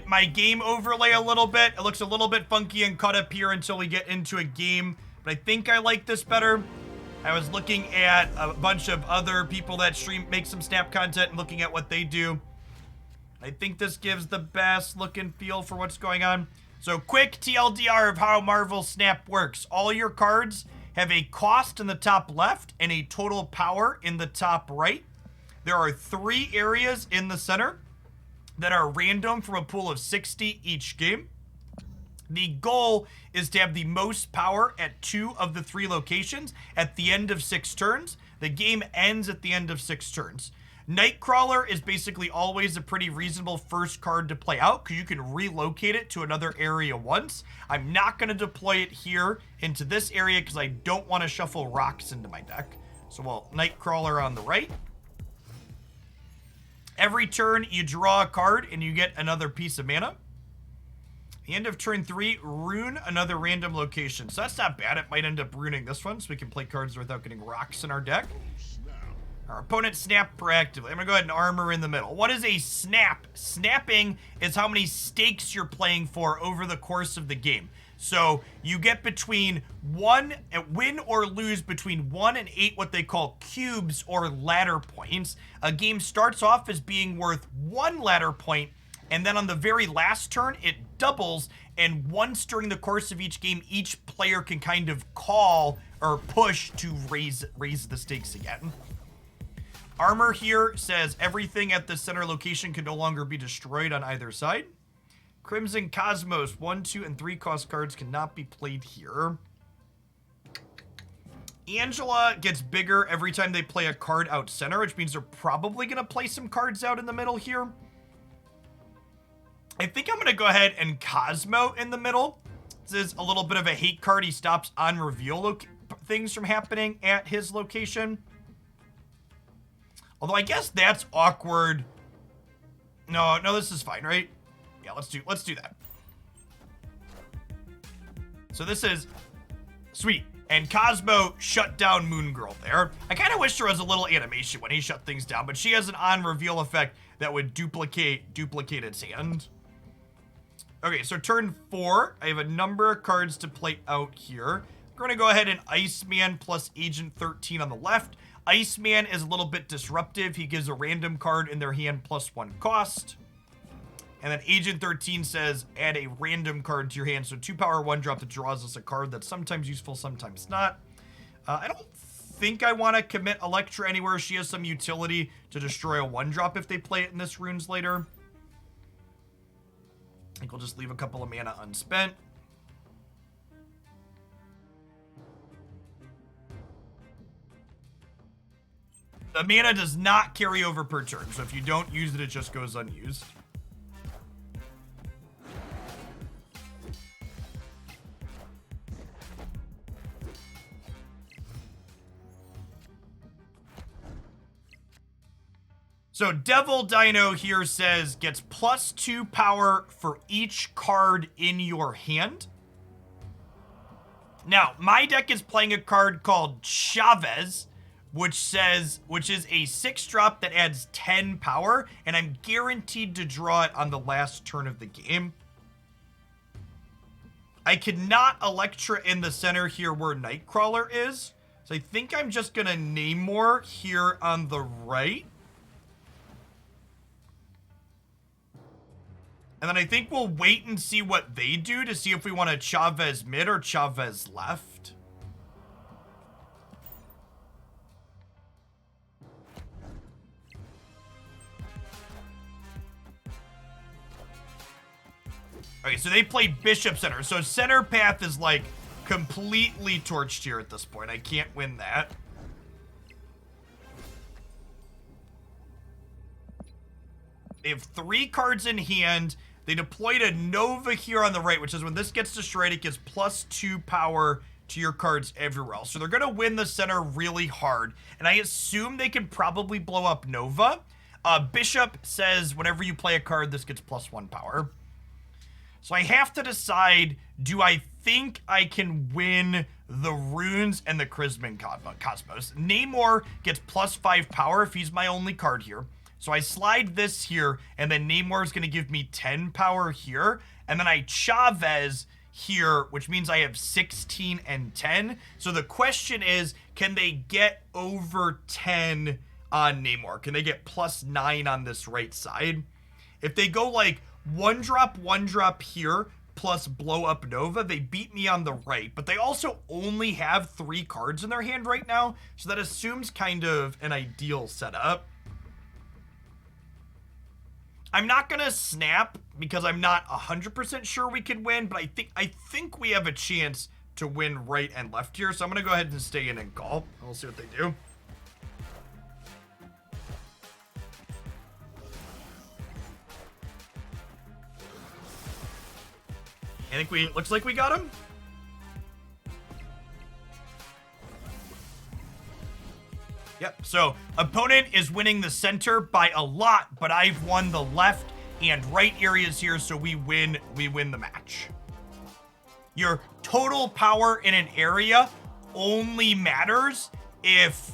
my game overlay a little bit. It looks a little bit funky and cut up here until we get into a game, but I think I like this better. I was looking at a bunch of other people that make some Snap content and looking at what they do. I think this gives the best look and feel for what's going on. So quick TLDR of how Marvel Snap works. All your cards have a cost in the top left and a total power in the top right. There are 3 areas in the center that are random from a pool of 60 each game. The goal is to have the most power at 2 of the 3 locations at the end of 6 turns. The game ends at the end of 6 turns. Nightcrawler is basically always a pretty reasonable first card to play out because you can relocate it to another area once. I'm not going to deploy it here into this area because I don't want to shuffle rocks into my deck. So we'll Nightcrawler on the right. Every turn you draw a card and you get another piece of mana. The end of turn 3, rune another random location. So that's not bad. It might end up ruining this one so we can play cards without getting rocks in our deck. Our opponent snap proactively. I'm going to go ahead and armor in the middle. What is a snap? Snapping is how many stakes you're playing for over the course of the game. So you get between win or lose between 1 and 8 what they call cubes or ladder points. A game starts off as being worth 1 ladder point, and then on the very last turn, it doubles, and once during the course of each game, each player can kind of call or push to raise the stakes again. Armor here says everything at the center location can no longer be destroyed on either side. Crimson Cosmos, 1, 2, and 3 cost cards cannot be played here. Angela gets bigger every time they play a card out center, which means they're probably going to play some cards out in the middle here. I think I'm going to go ahead and Cosmo in the middle. This is a little bit of a hate card. He stops on reveal things from happening at his location. Although I guess that's awkward. No, this is fine, right? Yeah, let's do that. So this is sweet. And Cosmo shut down Moon Girl there. I kind of wish there was a little animation when he shut things down, but she has an on-reveal effect that would duplicate its hand. Okay, so turn 4. I have a number of cards to play out here. We're going to go ahead and Iceman plus Agent 13 on the left. Iceman is a little bit disruptive. He gives a random card in their hand plus 1 cost. And then Agent 13 says, add a random card to your hand. So 2 power, 1 drop that draws us a card that's sometimes useful, sometimes not. I don't think I want to commit Electra anywhere. She has some utility to destroy a 1 drop if they play it in this runes later. I think we'll just leave a couple of mana unspent. The mana does not carry over per turn, so if you don't use it, it just goes unused. So Devil Dino here says gets plus 2 power for each card in your hand. Now, my deck is playing a card called Chavez, which is a 6-drop that adds 10 power, and I'm guaranteed to draw it on the last turn of the game. I cannot Electra in the center here where Nightcrawler is, so I think I'm just gonna Namor here on the right. And then I think we'll wait and see what they do to see if we want to Chavez mid or Chavez left. Okay, so they played Bishop Center. So center path is like completely torched here at this point. I can't win that. They have 3 cards in hand. They deployed a Nova here on the right, which is when this gets destroyed, it gives plus 2 power to your cards everywhere else. So they're going to win the center really hard. And I assume they can probably blow up Nova. Bishop says whenever you play a card, this gets plus 1 power. So I have to decide, do I think I can win the runes and the Crimson Cosmos? Namor gets plus 5 power if he's my only card here. So I slide this here, and then Namor is going to give me 10 power here, and then I Chavez here, which means I have 16 and 10. So the question is, can they get over 10 on Namor? Can they get +9 on this right side? If they go like one drop here, plus blow up Nova, they beat me on the right, but they also only have 3 cards in their hand right now, so that assumes kind of an ideal setup. I'm not gonna snap because I'm not 100% sure we can win, but I think we have a chance to win right and left here, so I'm gonna go ahead and stay in and call. We'll see what they do. I think looks like we got him. Yep, so opponent is winning the center by a lot, but I've won the left and right areas here, so we win the match. Your total power in an area only matters if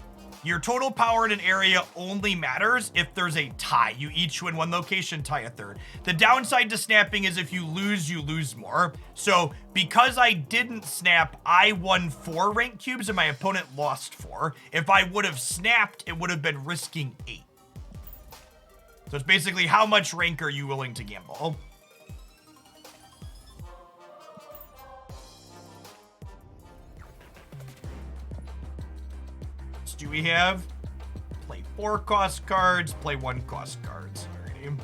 there's a tie. You each win 1 location, tie a third. The downside to snapping is if you lose more. So because I didn't snap, I won 4 rank cubes and my opponent lost 4. If I would have snapped, it would have been risking 8. So it's basically how much rank are you willing to gamble? What do we have? Play 4 cost cards, play 1 cost cards. Alrighty.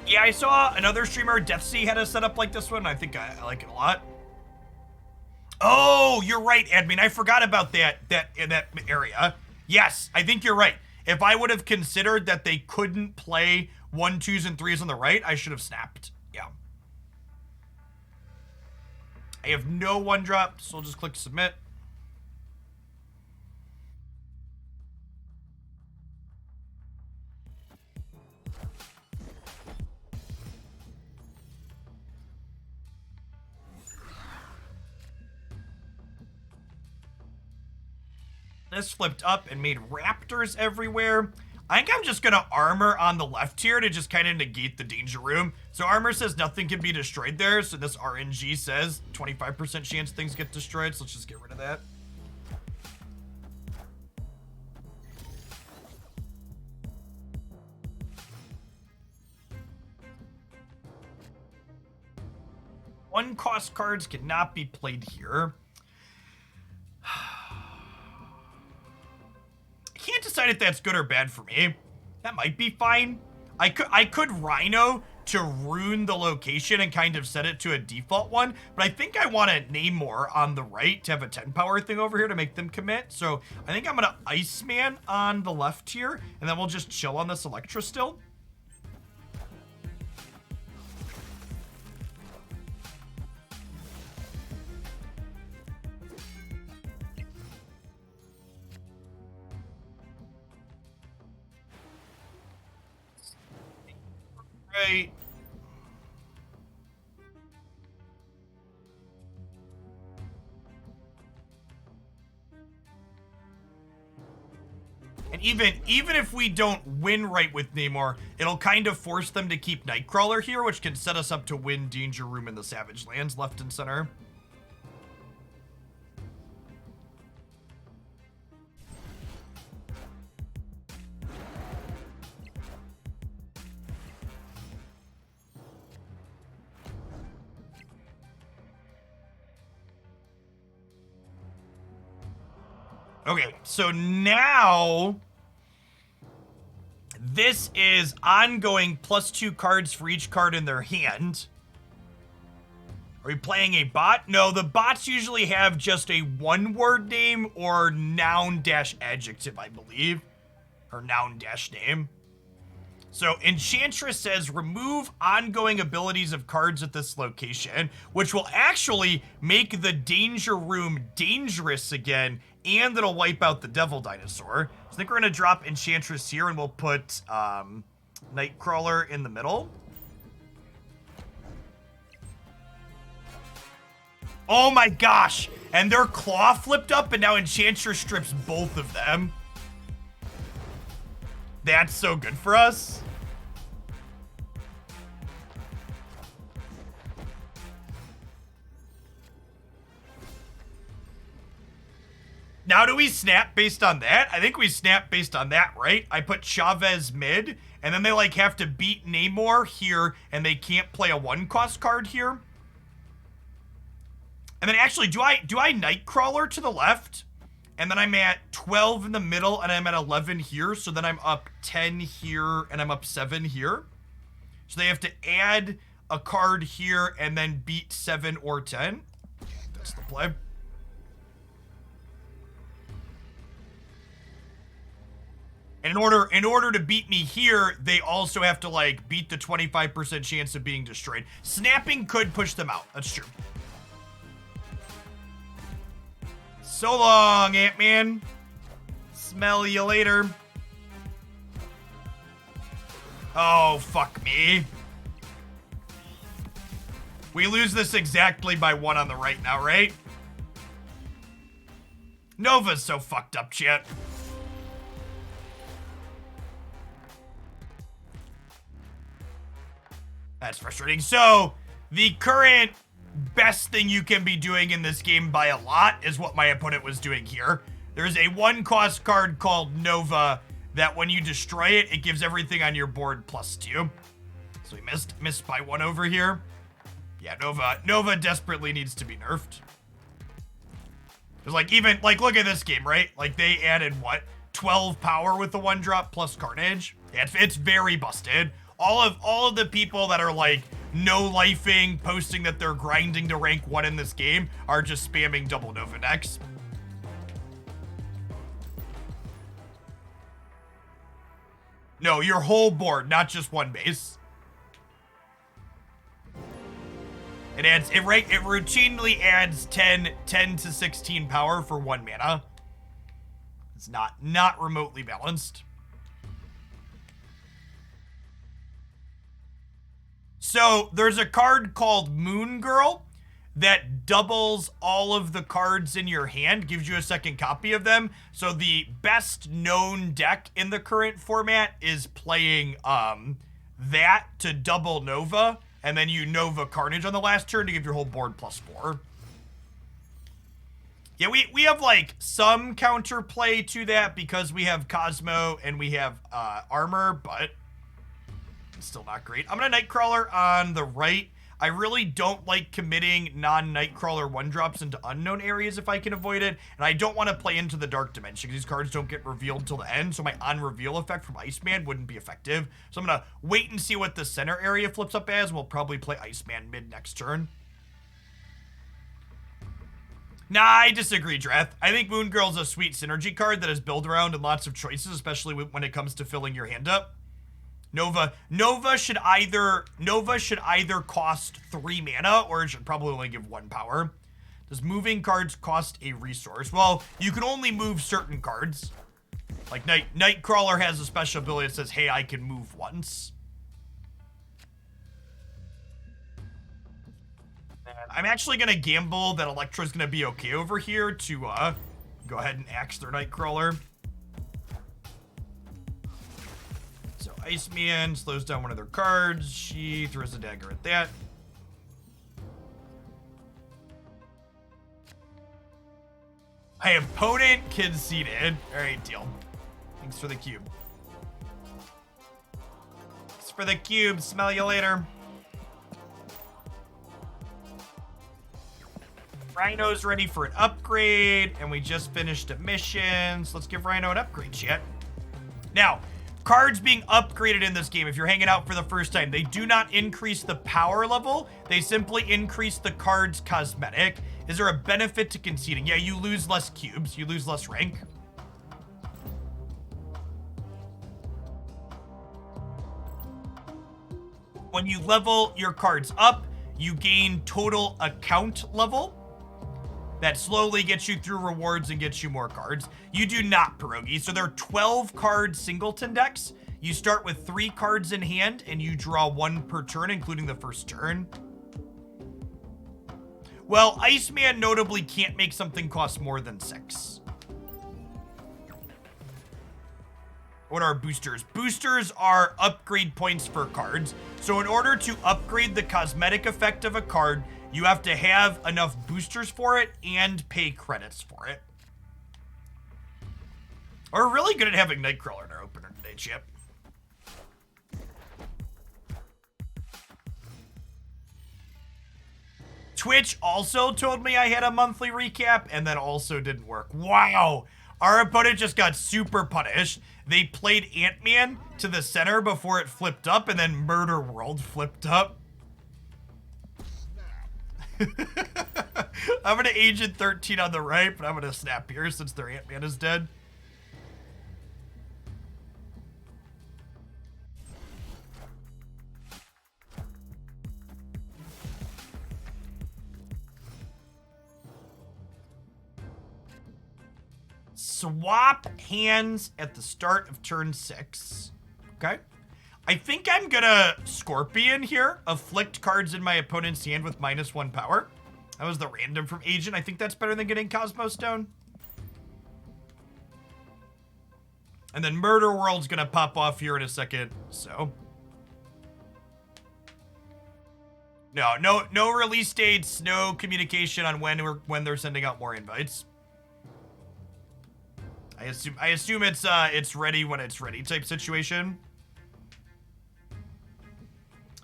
Yeah, I saw another streamer, Deathsea, had a setup like this one. I think I like it a lot. Oh, you're right, admin. I forgot about that in that area. Yes, I think you're right. If I would have considered that they couldn't play 1, 2s, and 3s on the right, I should have snapped. Yeah. I have no 1-drop, so I'll just click submit. This flipped up and made raptors everywhere. I think I'm just gonna armor on the left here to just kind of negate the danger room. So armor says nothing can be destroyed there, so this RNG says 25% chance things get destroyed, so let's just get rid of that. One cost cards cannot be played here. I can't decide if that's good or bad for me. That might be fine. I could Rhino to ruin the location and kind of set it to a default one, but I think I want to Namor on the right to have a 10 power thing over here to make them commit. So I think I'm gonna Iceman on the left here, and then we'll just chill on this Electra still. Right. And even if we don't win right with Namor, it'll kind of force them to keep Nightcrawler here, which can set us up to win Danger Room in the Savage Lands left and center. Okay, so now this is ongoing +2 cards for each card in their hand. Are we playing a bot? No, the bots usually have just a 1-word name or noun-adjective, I believe. Or noun-name. So Enchantress says remove ongoing abilities of cards at this location, which will actually make the Danger Room dangerous again, and it'll wipe out the Devil Dinosaur. So I think we're gonna drop Enchantress here, and we'll put Nightcrawler in the middle. Oh my gosh. And their claw flipped up and now Enchantress strips both of them. That's so good for us. Now do we snap based on that? I think we snap based on that, right? I put Chavez mid, and then they like have to beat Namor here, and they can't play a 1-cost card here. And then actually, do I Nightcrawler to the left? And then I'm at 12 in the middle, and I'm at 11 here, so then I'm up 10 here, and I'm up 7 here. So they have to add a card here, and then beat 7 or 10. That's the play. And in order to beat me here, they also have to like beat the 25% chance of being destroyed. Snapping could push them out. That's true. So long, Ant-Man. Smell you later. Oh, fuck me. We lose this exactly by 1 on the right now, right? Nova's so fucked up, chat. That's frustrating. So, the current best thing you can be doing in this game by a lot is what my opponent was doing here. There's a 1-cost card called Nova that when you destroy it, it gives everything on your board +2. So we missed by 1 over here. Yeah, Nova desperately needs to be nerfed. There's like even, like look at this game, right? Like they added what? 12 power with the 1-drop plus Carnage. Yeah, it's very busted. All of the people that are like no-lifing, posting that they're grinding to rank 1 in this game are just spamming double Nova decks. No, your whole board, not just 1 base. It routinely adds 10 to 16 power for 1 mana. It's not remotely balanced. So there's a card called Moon Girl that doubles all of the cards in your hand, gives you a second copy of them. So the best known deck in the current format is playing that to double Nova, and then you Nova Carnage on the last turn to give your whole board +4. Yeah, we have like some counterplay to that because we have Cosmo and we have armor, but it's still not great. I'm gonna Nightcrawler on the right. I really don't like committing non-Nightcrawler 1-drops into unknown areas if I can avoid it, and I don't want to play into the Dark Dimension because these cards don't get revealed till the end, so my on-reveal effect from Iceman wouldn't be effective. So I'm gonna wait and see what the center area flips up as, and we'll probably play Iceman mid next turn. Nah, I disagree, Dreth. I think Moon Girl's a sweet synergy card that is built around and lots of choices, especially when it comes to filling your hand up. Nova should either cost 3 mana, or it should probably only give 1 power. Does moving cards cost a resource? Well, you can only move certain cards. Like Nightcrawler has a special ability that says, hey, I can move once. I'm actually gonna gamble that Elektra's gonna be okay over here to go ahead and axe their Nightcrawler. Iceman slows down one of their cards. She throws a dagger at that. My opponent conceded. Alright, deal. Thanks for the cube. Thanks for the cube. Smell you later. Rhino's ready for an upgrade, and we just finished a mission, so let's give Rhino an upgrade, chat. Now, cards being upgraded in this game, if you're hanging out for the first time, they do not increase the power level. They simply increase the card's cosmetic. Is there a benefit to conceding? Yeah, you lose less cubes. You lose less rank. When you level your cards up, you gain total account level. That slowly gets you through rewards and gets you more cards. You do not, Pierogi. So there are 12 card singleton decks. You start with 3 cards in hand and you draw 1 per turn, including the first turn. Well, Iceman notably can't make something cost more than 6. What are boosters? Boosters are upgrade points for cards. So in order to upgrade the cosmetic effect of a card, you have to have enough boosters for it and pay credits for it. We're really good at having Nightcrawler in our opener today, Chip. Twitch also told me I had a monthly recap and that also didn't work. Wow. Our opponent just got super punished. They played Ant-Man to the center before it flipped up, and then Murder World flipped up. I'm gonna Agent 13 on the right, but I'm gonna snap here since their Ant-Man is dead. Swap hands at the start of turn 6. Okay. I think I'm gonna Scorpion here. Afflict cards in my opponent's hand with -1 power. That was the random from Agent. I think that's better than getting Cosmos Stone. And then Murder World's gonna pop off here in a second, so. No release dates, no communication on when they're sending out more invites. I assume it's ready when it's ready type situation.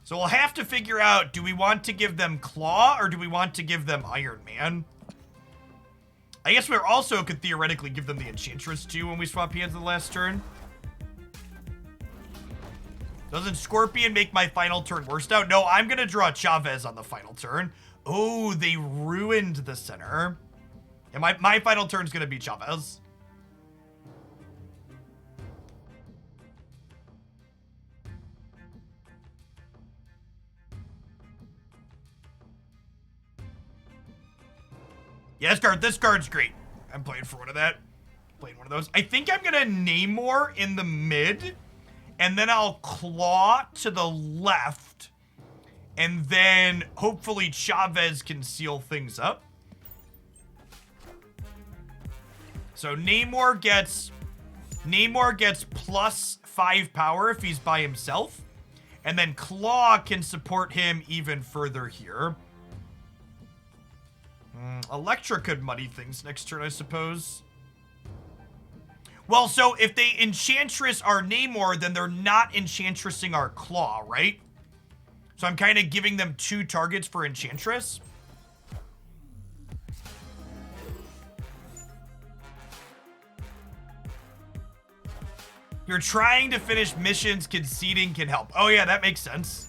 So we'll have to figure out, do we want to give them Claw or do we want to give them Iron Man? I guess we also could theoretically give them the Enchantress too when we swap hands in the last turn. Doesn't Scorpion make my final turn worse now? No, I'm gonna draw Chavez on the final turn. Oh, they ruined the center. And my final turn's gonna be Chavez. Yeah, this card's great. I'm playing for one of that. Playing one of those. I think I'm gonna Namor in the mid, and then I'll Claw to the left, and then hopefully Chavez can seal things up. So Namor gets +5 power if he's by himself, and then Claw can support him even further here. Elektra could muddy things next turn, I suppose. Well, so if they Enchantress our Namor, then they're not Enchantressing our Claw, right? So I'm kind of giving them 2 targets for Enchantress. You're trying to finish missions, conceding can help. Oh yeah, that makes sense.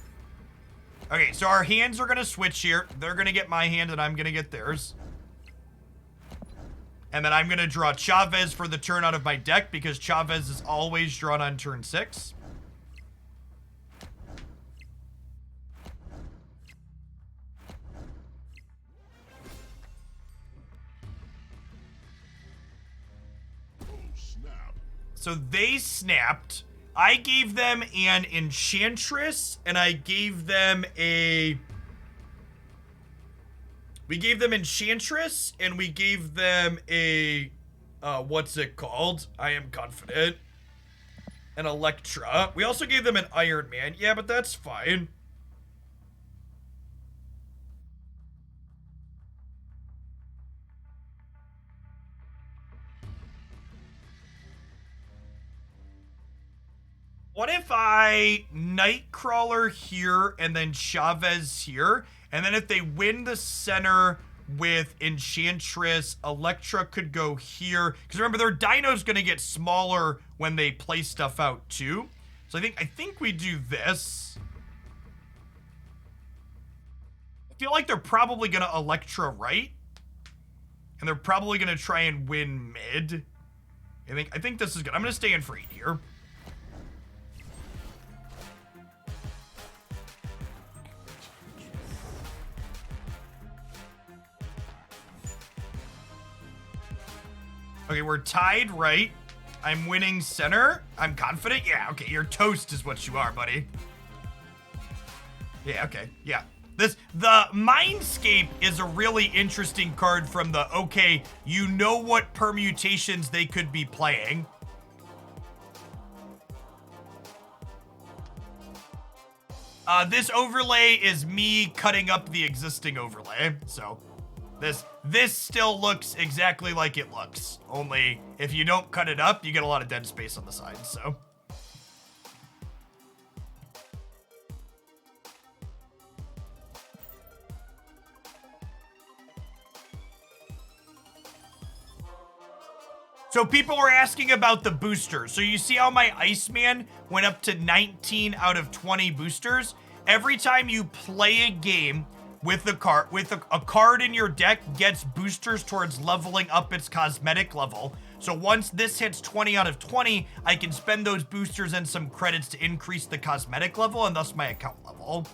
Okay, so our hands are gonna switch here. They're gonna get my hand and I'm gonna get theirs. And then I'm gonna draw Chavez for the turn out of my deck because Chavez is always drawn on turn 6. Oh, snap. So they snapped. I gave them an Enchantress, and I gave them a... We gave them Enchantress, and we gave them a... what's it called? I am confident. An Elektra. We also gave them an Iron Man. Yeah, but that's fine. What if I Nightcrawler here and then Chavez here? And then if they win the center with Enchantress, Elektra could go here. Because remember, their Dino's going to get smaller when they play stuff out too. So I think we do this. I feel like they're probably going to Elektra right. And they're probably going to try and win mid. I think this is good. I'm going to stay in for 8 here. Okay, we're tied right. I'm winning center. I'm confident. Yeah, okay, you're toast is what you are, buddy. Yeah, okay, yeah. The Mindscape is a really interesting card from the, okay, you know what permutations they could be playing. This overlay is me cutting up the existing overlay, so this still looks exactly like it looks. Only if you don't cut it up, you get a lot of dead space on the sides, so. So people were asking about the boosters. So you see how my Iceman went up to 19 out of 20 boosters? Every time you play a game with a card in your deck gets boosters towards leveling up its cosmetic level. So once this hits 20 out of 20, I can spend those boosters and some credits to increase the cosmetic level and thus my account level.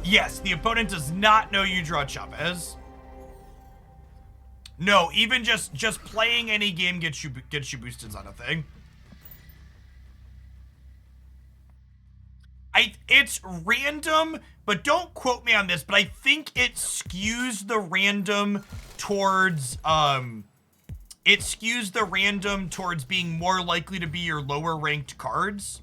Yes, the opponent does not know you draw Chavez. No, even just playing any game gets you boosted on a thing. It's random, but don't quote me on this, but I think it skews the random towards being more likely to be your lower ranked cards.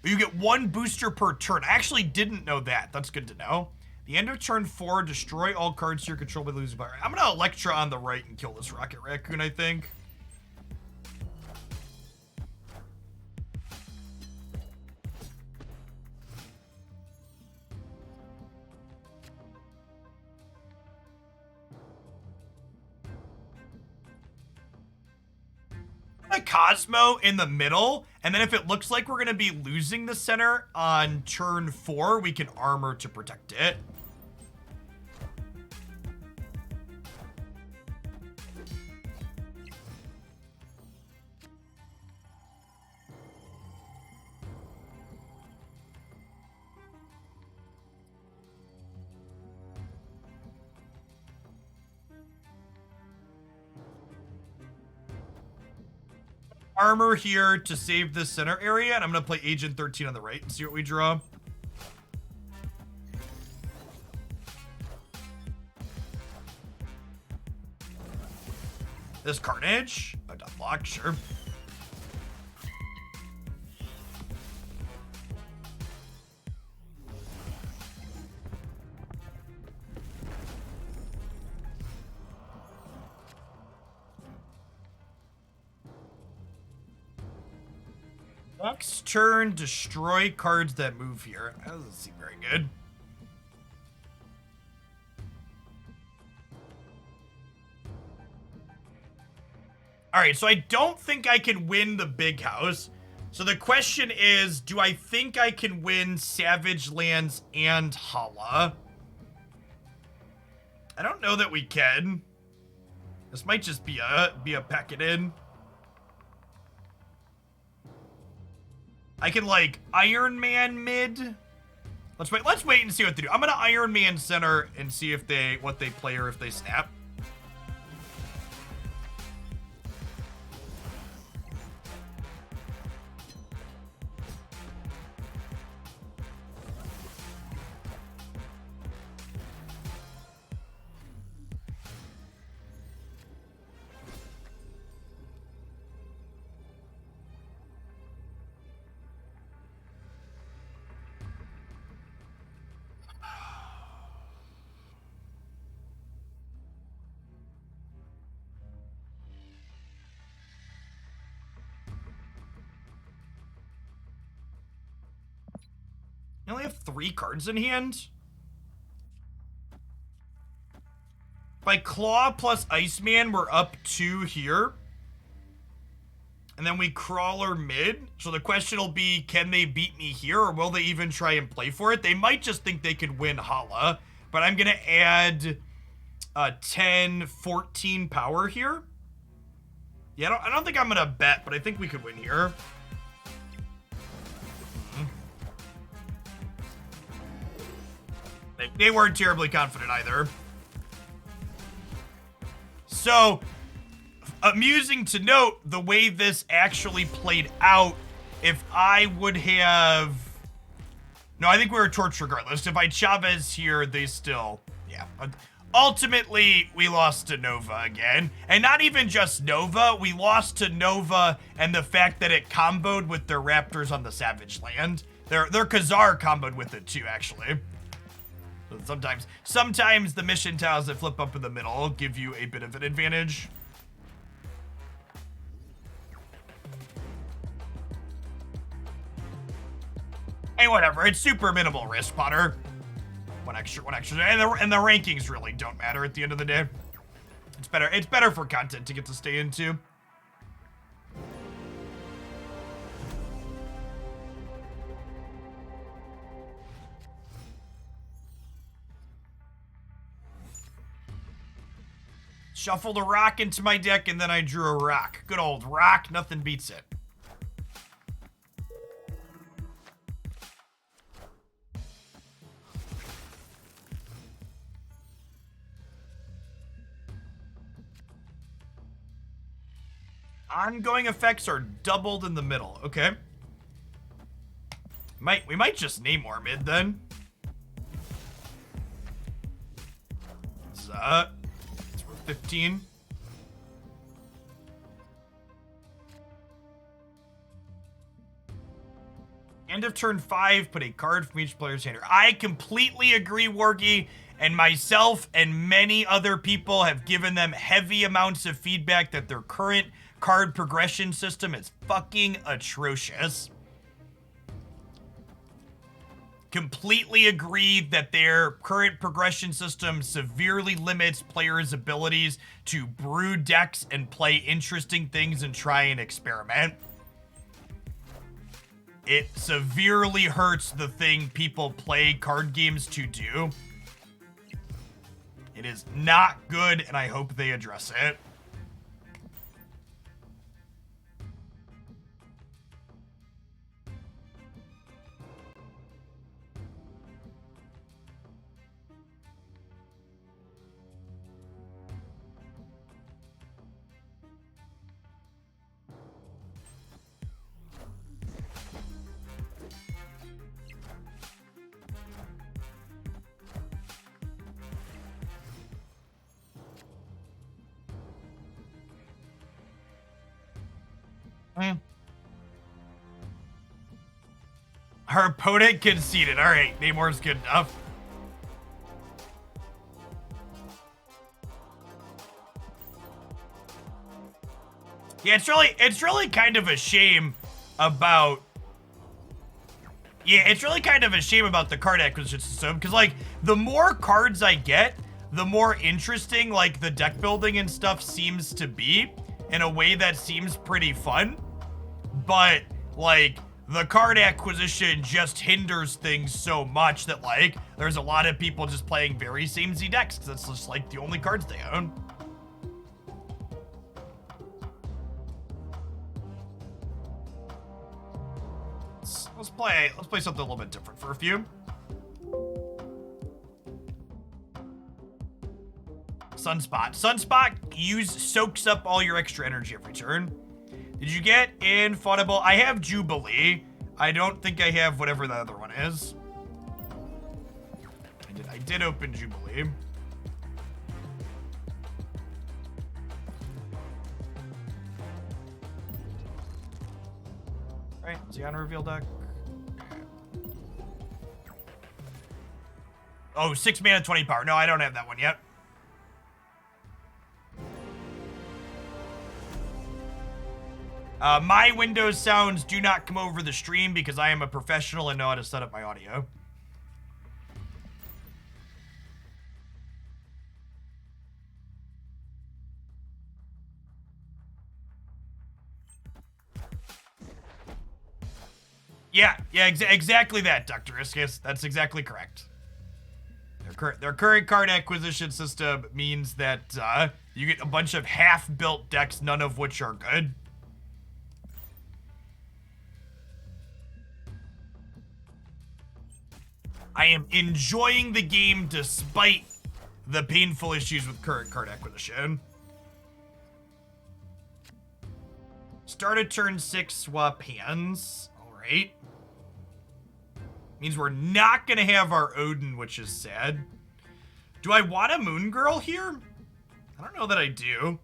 You get one booster per turn. I actually didn't know that. That's good to know. The end of turn 4, destroy all cards to your control by losing power. I'm gonna Electra on the right and kill this Rocket Raccoon, I think. A Cosmo in the middle, and then if it looks like we're gonna be losing the center on turn 4, we can armor to protect it. Armor here to save this center area, and I'm gonna play Agent 13 on the right and see what we draw. This Carnage, a dot block, sure. Next turn, destroy cards that move here. That doesn't seem very good. Alright, so I don't think I can win the big house. So the question is, do I think I can win Savage Lands and Hala? I don't know that we can. This might just be a pack it in. I can like Iron Man mid. Let's wait and see what they do. I'm gonna Iron Man center and see if what they play or if they snap. I only have 3 cards in hand. By Claw plus Iceman, we're up 2 here. And then we Crawler mid. So the question will be, can they beat me here, or will they even try and play for it? They might just think they could win Hala, but I'm gonna add 10, 14 power here. Yeah, I don't think I'm gonna bet, but I think we could win here. They weren't terribly confident either. So, amusing to note the way this actually played out. If I would have... No, I think we were torched regardless. If I Chavez here, they still... Yeah. Ultimately, we lost to Nova again. And not even just Nova. We lost to Nova and the fact that it comboed with their Raptors on the Savage Land. Their Khazar comboed with it too, actually. So sometimes the mission tiles that flip up in the middle give you a bit of an advantage. Hey, whatever. It's super minimal risk, Potter. One extra. And the rankings really don't matter at the end of the day. It's better for content to get to stay into. Shuffled a rock into my deck, and then I drew a rock. Good old rock. Nothing beats it. Ongoing effects are doubled in the middle. Okay. We might just name Ormid then. It's worth 15. End of turn 5, put a card from each player's hand. I completely agree, Wargy, and myself and many other people have given them heavy amounts of feedback that their current card progression system is fucking atrocious. Completely agree that their current progression system severely limits players' abilities to brew decks and play interesting things and try and experiment. It severely hurts the thing people play card games to do. It is not good, and I hope they address it. Her opponent conceded. All right, Namor's good enough. Yeah, it's really kind of a shame about. Yeah, it's really kind of a shame about the card acquisition system because, like, the more cards I get, the more interesting, like, the deck building and stuff seems to be in a way that seems pretty fun. But, like, the card acquisition just hinders things so much that, like, there's a lot of people just playing very samey decks because it's just, like, the only cards they own. Let's play something a little bit different for a few. Sunspot. Sunspot soaks up all your extra energy every turn. Did you get Infaudible? I have Jubilee. I don't think I have whatever the other one is. I did open Jubilee. Alright, is he on a reveal deck? Oh, 6 mana, 20 power. No, I don't have that one yet. My Windows sounds do not come over the stream because I am a professional and know how to set up my audio. Yeah, exactly that, Dr. Iskis. That's exactly correct. Their current card acquisition system means that you get a bunch of half-built decks, none of which are good. I am enjoying the game despite the painful issues with current card acquisition. Start a turn 6, swap hands. All right. Means we're not going to have our Odin, which is sad. Do I want a Moon Girl here? I don't know that I do.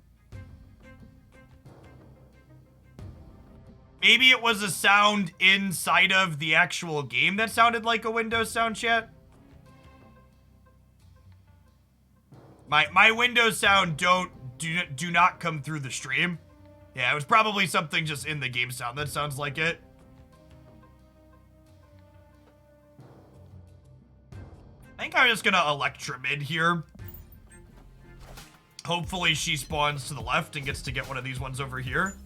Maybe it was a sound inside of the actual game that sounded like a Windows sound, chat. My Windows sound do not come through the stream. Yeah, it was probably something just in the game sound that sounds like it. I think I'm just gonna Electra mid here. Hopefully she spawns to the left and gets to get one of these ones over here.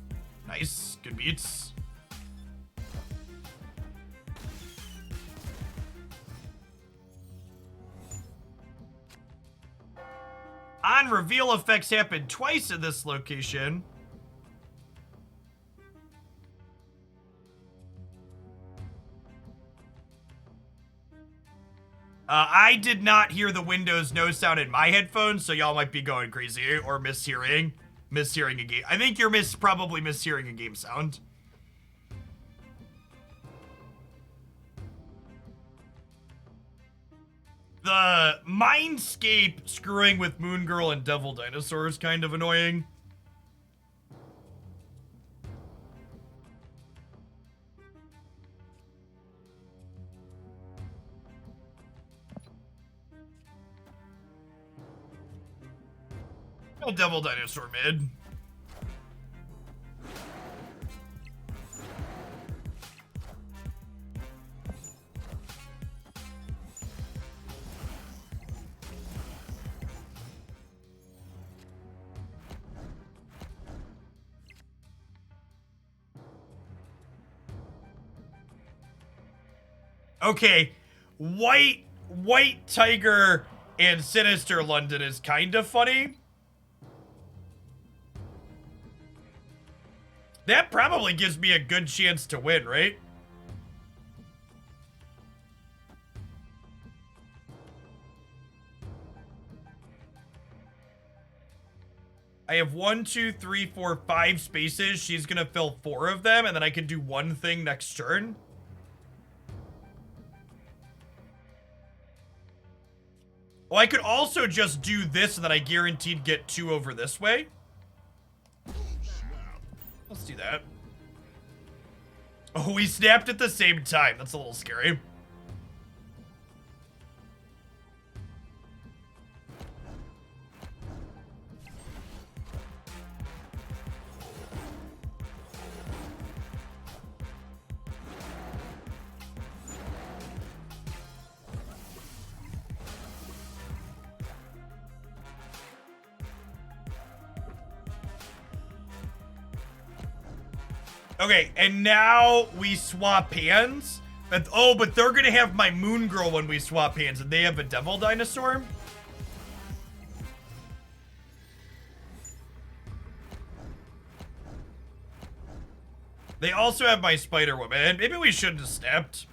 Nice, good beats. On reveal effects happen twice in this location. I did not hear the Windows no sound in my headphones, so y'all might be going crazy or mishearing a game. I think you're probably mishearing a game sound. The Mindscape screwing with Moon Girl and Devil Dinosaur is kind of annoying. Devil Dinosaur mid. Okay, White Tiger and Sinister London is kind of funny. That probably gives me a good chance to win, right? I have 1, 2, 3, 4, 5 spaces. She's gonna fill 4 of them, and then I can do one thing next turn. Well, I could also just do this, and then I guaranteed get 2 over this way. Let's do that. Oh, we snapped at the same time. That's a little scary. Okay, and now we swap hands. But they're gonna have my Moon Girl when we swap hands, and they have a Devil Dinosaur. They also have my Spider Woman. Maybe we shouldn't have snapped.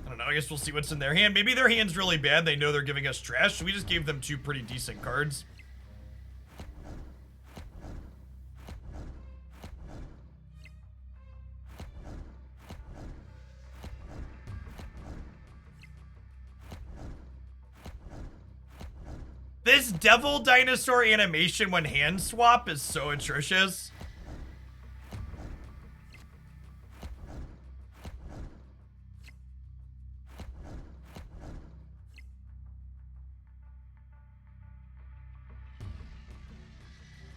I don't know, I guess we'll see what's in their hand. Maybe their hand's really bad. They know they're giving us trash, so we just gave them 2 pretty decent cards. This Devil Dinosaur animation when hand swap is so atrocious.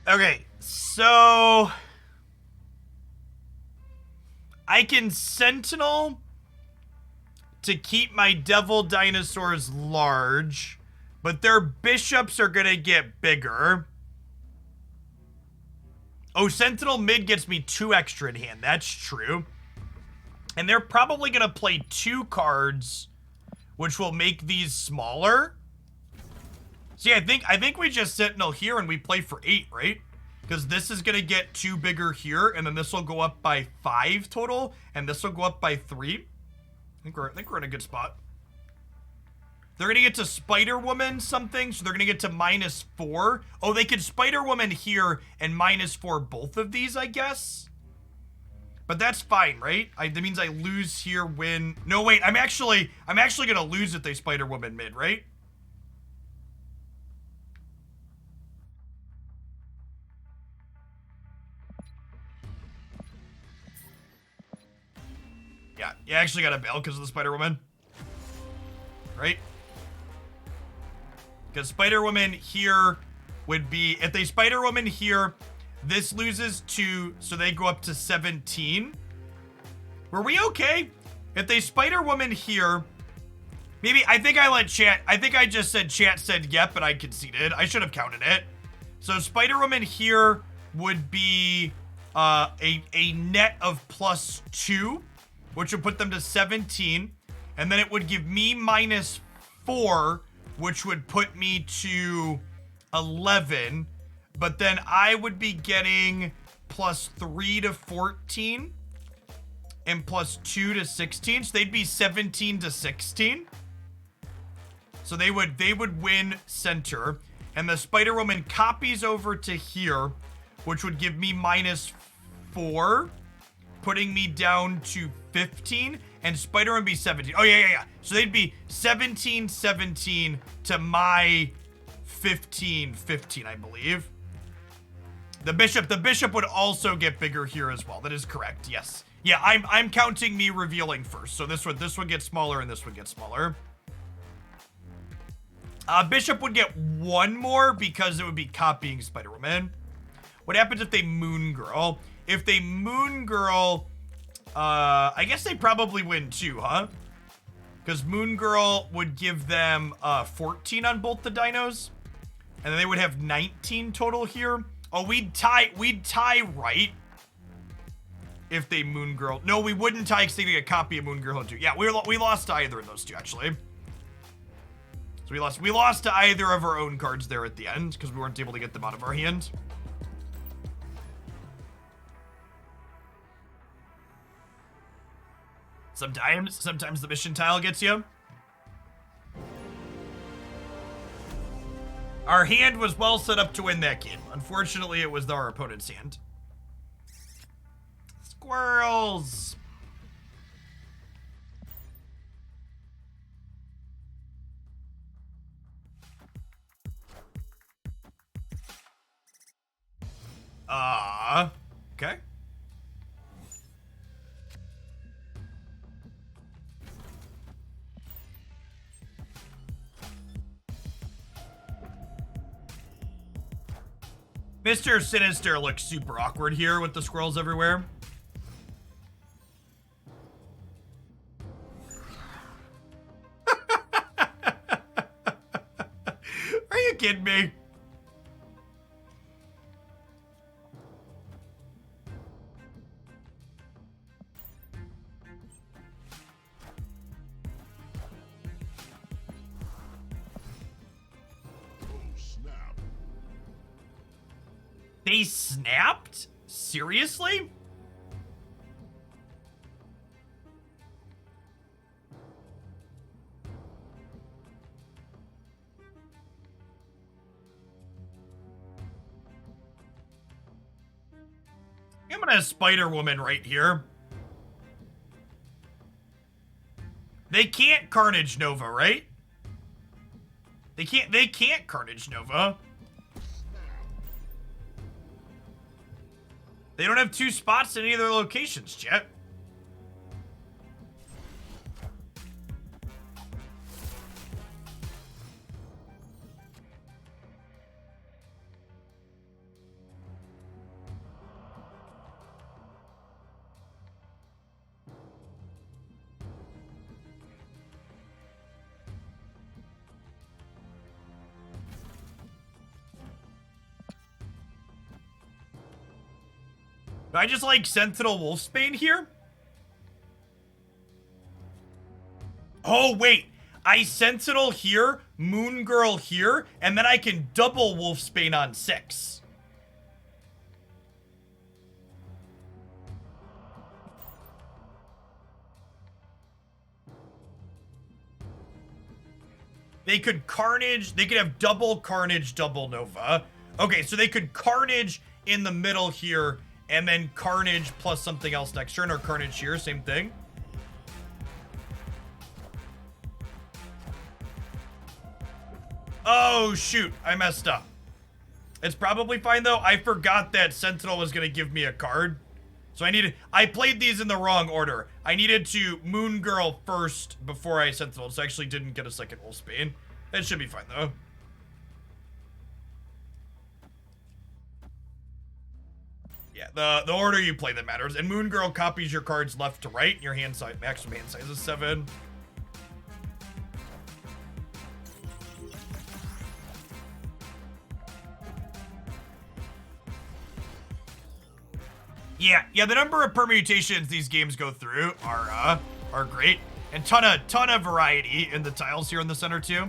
Okay, so I can Sentinel to keep my Devil Dinosaurs large. But their bishops are gonna get bigger. Oh, Sentinel mid gets me 2 extra in hand. That's true. And they're probably gonna play 2 cards, which will make these smaller. See, I think we just Sentinel here and we play for 8, right? Because this is gonna get 2 bigger here, and then this will go up by 5 total, and this will go up by 3. I think we're in a good spot. They're going to get to Spider-Woman something, so they're going to get to -4. Oh, they could Spider-Woman here and -4 both of these, I guess. But that's fine, right? That means I lose here, win. No, wait, I'm actually gonna lose if they Spider-Woman mid, right? Yeah, you actually gotta bail because of the Spider-Woman. Right? Because Spider-Woman here would be, if they Spider-Woman here, this loses 2, so they go up to 17. Were we okay? If they Spider-Woman here, maybe, I think I just said chat said yep, but I conceded. I should have counted it. So Spider-Woman here would be a net of +2, which would put them to 17. And then it would give me -4, which would put me to 11. But then I would be getting +3 to 14 and +2 to 16. So they'd be 17 to 16. So they would win center. And the Spider-Woman copies over to here, which would give me -4, putting me down to 15. And Spider-Man be 17. Oh, yeah. So they'd be 17, 17 to my 15, 15, I believe. The bishop would also get bigger here as well. That is correct. Yes. Yeah, I'm counting me revealing first. So this would get smaller and this would get smaller. Bishop would get 1 more because it would be copying Spider-Woman. What happens if they Moon Girl? If they Moon Girl, I guess they probably win too, huh? Because Moon Girl would give them 14 on both the dinos. And then they would have 19 total here. Oh, we'd tie right if they Moon Girl. No, we wouldn't tie because they get a copy of Moon Girl too. Yeah, we lost to either of those two, actually. So we lost to either of our own cards there at the end because we weren't able to get them out of our hand. Sometimes the mission tile gets you. Our hand was well set up to win that game. Unfortunately, it was our opponent's hand. Squirrels. Okay. Mr. Sinister looks super awkward here with the squirrels everywhere. Are you kidding me? They snapped? Seriously? I'm gonna Spider-Woman right here. They can't Carnage Nova, right? They can't Carnage Nova. They don't have 2 spots in any of their locations, chat. Do I just like Sentinel Wolfsbane here? Oh, wait. I Sentinel here, Moon Girl here, and then I can double Wolfsbane on 6. They could Carnage, they could have double Carnage, double Nova. Okay, so they could Carnage in the middle here And then Carnage plus something else next turn, or Carnage here, same thing. Oh, shoot. I messed up. It's probably fine, though. I forgot that Sentinel was going to give me a card. So I played these in the wrong order. I needed to Moon Girl first before I Sentinel, so I actually didn't get a second Wolfsbane. It should be fine, though. Yeah, the order you play that matters. And Moon Girl copies your cards left to right. Your hand size, maximum hand size is 7. Yeah, the number of permutations these games go through are great. And ton of variety in the tiles here in the center too.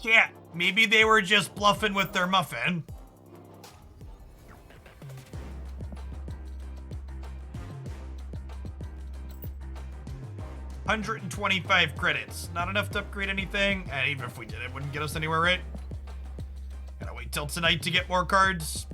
Yeah, maybe they were just bluffing with their muffin. $125 credits. Not enough to upgrade anything. And even if we did, it wouldn't get us anywhere, right? Gotta wait till tonight to get more cards.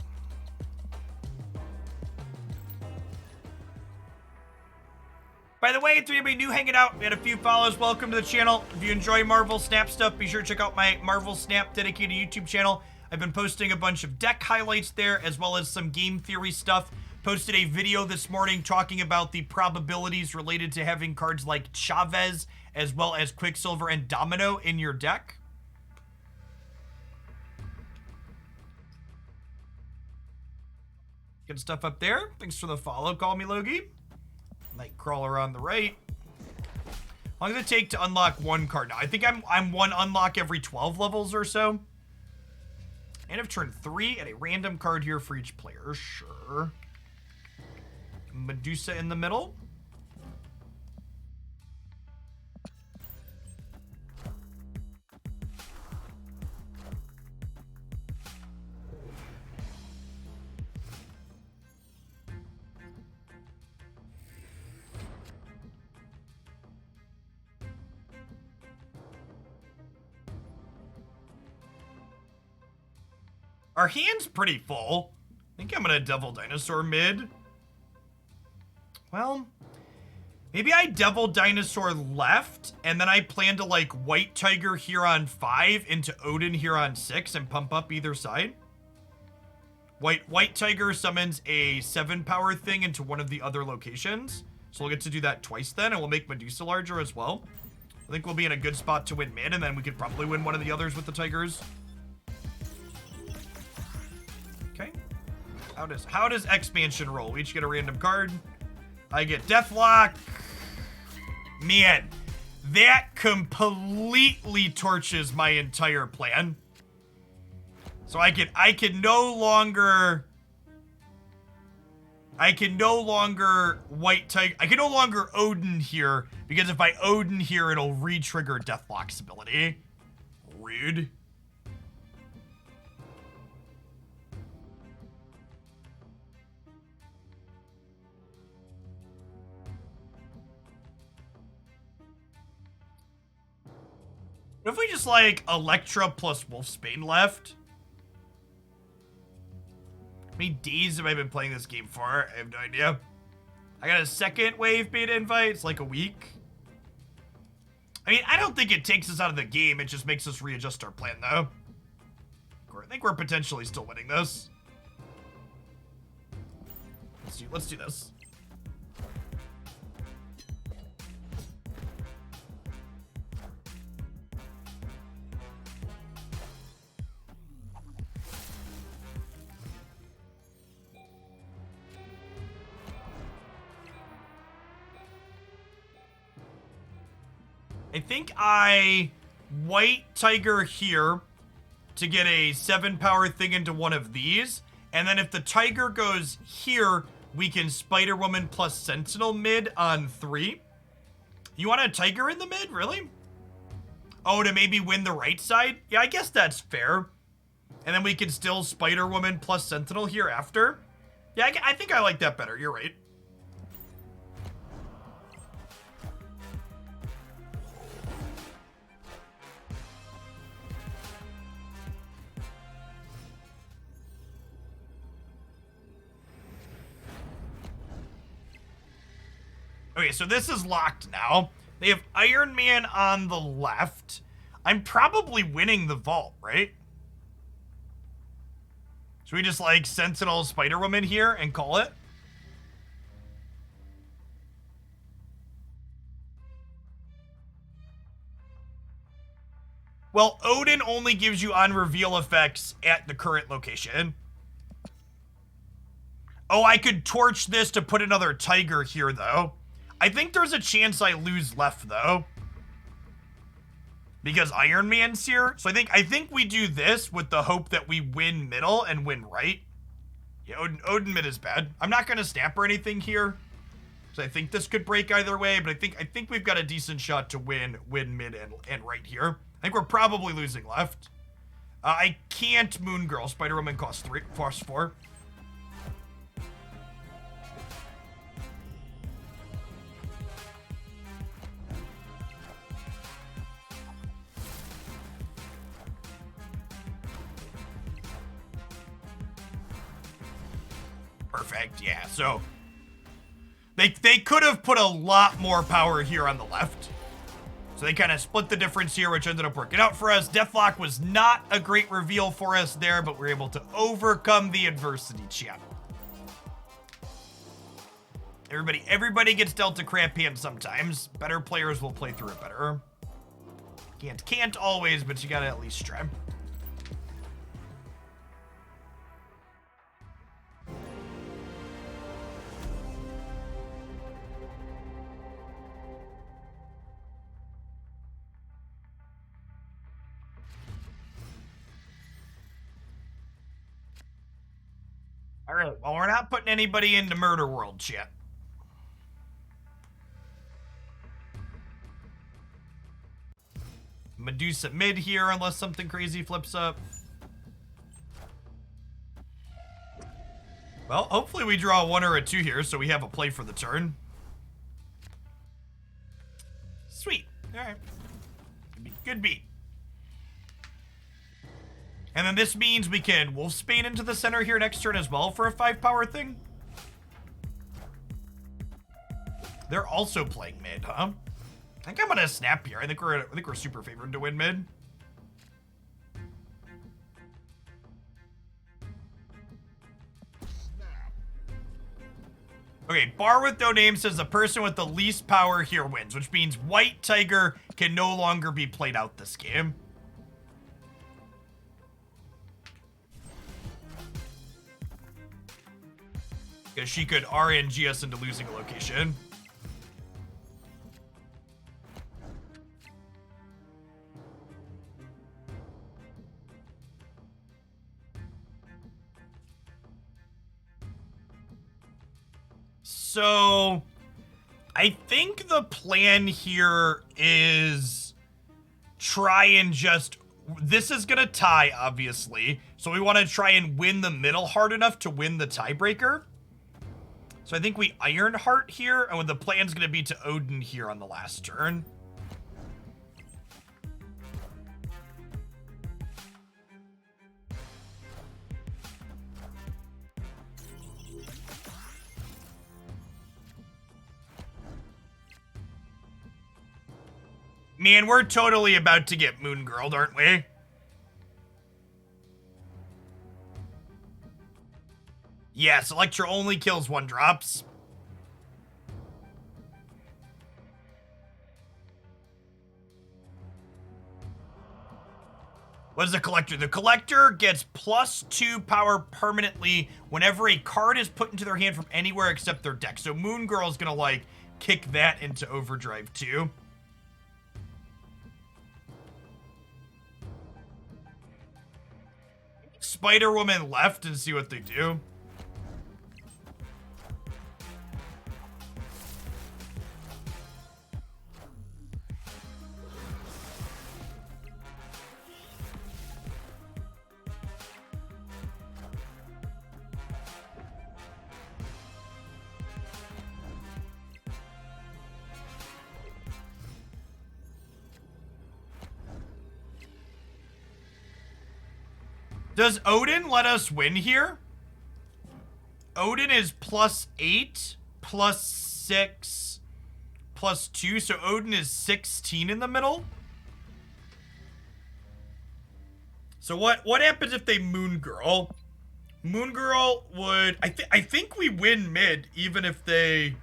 By the way, if you're new hanging out, we had a few follows. Welcome to the channel. If you enjoy Marvel Snap stuff, be sure to check out my Marvel Snap dedicated YouTube channel. I've been posting a bunch of deck highlights there, as well as some game theory stuff. Posted a video this morning talking about the probabilities related to having cards like Chavez, as well as Quicksilver and Domino in your deck. Good stuff up there. Thanks for the follow. Call me Logie. Nightcrawler on the right. How long does it take to unlock one card now? I think I'm one unlock every 12 levels or so. End of turn 3, and a random card here for each player. Sure. Medusa in the middle. Our hand's pretty full. I think I'm gonna Devil Dinosaur mid. Well, maybe I Devil Dinosaur left, and then I plan to like White Tiger here on 5 into Odin here on 6 and pump up either side. White Tiger summons a 7-power thing into one of the other locations. So we'll get to do that twice then, and we'll make Medusa larger as well. I think we'll be in a good spot to win mid, and then we could probably win one of the others with the Tigers. Okay. How does expansion roll? We each get a random card. I get Deathlock. Man, that completely torches my entire plan. So I can no longer White Tiger. I can no longer Odin here, because if I Odin here, it'll re-trigger Deathlock's ability. Rude. What if we just like Electra plus Wolfsbane left? How many days have I been playing this game for? I have no idea. I got a second wave beta invite. It's like a week. I mean, I don't think it takes us out of the game. It just makes us readjust our plan, though. I think we're potentially still winning this. Let's do this. I think I White Tiger here to get a 7-power thing into one of these. And then if the Tiger goes here, we can Spider-Woman plus Sentinel mid on 3. You want a Tiger in the mid? Really? Oh, to maybe win the right side? Yeah, I guess that's fair. And then we can still Spider-Woman plus Sentinel here after. Yeah, I think I like that better. You're right. Okay, so this is locked now. They have Iron Man on the left. I'm probably winning the vault, right? Should we just, like, Sentinel Spider-Woman here and call it? Well, Odin only gives you on-reveal effects at the current location. Oh, I could torch this to put another tiger here, though. I think there's a chance I lose left, though. Because Iron Man's here. So I think we do this with the hope that we win middle and win right. Yeah, Odin mid is bad. I'm not going to snap or anything here. So I think this could break either way, but I think we've got a decent shot to win mid and right here. I think we're probably losing left. I can't Moon Girl. Spider-Woman costs 4. Perfect, yeah, so they could have put a lot more power here on the left. So they kind of split the difference here, which ended up working out for us. Deathlock was not a great reveal for us there, but we're able to overcome the adversity, chat. Everybody gets dealt a crap hand sometimes. Better players will play through it better. Can't always, but you gotta at least try. All right, well, we're not putting anybody into Murder World yet. Medusa mid here, unless something crazy flips up. Well, hopefully we draw a 1 or a 2 here, so we have a play for the turn. Sweet. All right. Good beat. And then this means we can Wolfsbane into the center here next turn as well for a 5 power thing. They're also playing mid, huh? I think I'm gonna snap here. I think we're super favored to win mid. Okay, Bar with no name says the person with the least power here wins, which means White Tiger can no longer be played out this game. Because she could RNG us into losing a location. So, I think the plan here is try and just... This is going to tie, obviously. So we want to try and win the middle hard enough to win the tiebreaker. So I think we Ironheart here, and the plan's going to be to Odin here on the last turn. Man, we're totally about to get Moon Girl'd, aren't we? Yes, Electra only kills 1-drops. What is the Collector? The Collector gets +2 power permanently whenever a card is put into their hand from anywhere except their deck. So Moon Girl's gonna, like, kick that into overdrive, too. Spider-Woman left and see what they do. Does Odin let us win here? Odin is +8, +6. +2, so Odin is 16 in the middle. So what happens if they Moon Girl? Moon Girl would... I think we win mid, even if they...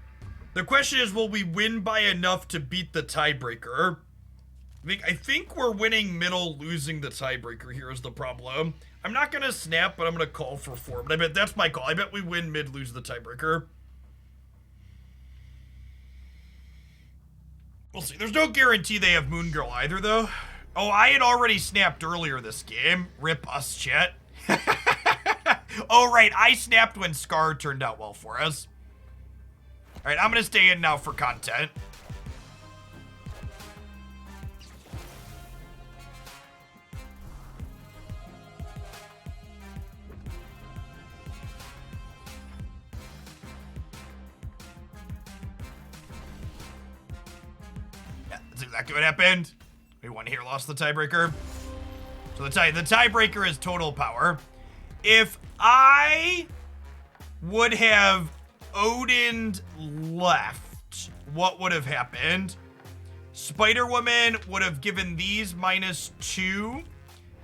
The question is, will we win by enough to beat the tiebreaker? I think we're winning middle, losing the tiebreaker here is the problem. I'm not going to snap, but I'm going to call for 4. But I bet that's my call. I bet we win mid, lose the tiebreaker. We'll see. There's no guarantee they have Moon Girl either, though. Oh, I had already snapped earlier this game. Rip us, chat. Oh, right. I snapped when Scar turned out well for us. All right, I'm going to stay in now for content. Yeah, that's exactly what happened. We won here, lost the tiebreaker. So the tiebreaker is total power. If I would have Odin left, what would have happened? Spider-Woman would have given these -2,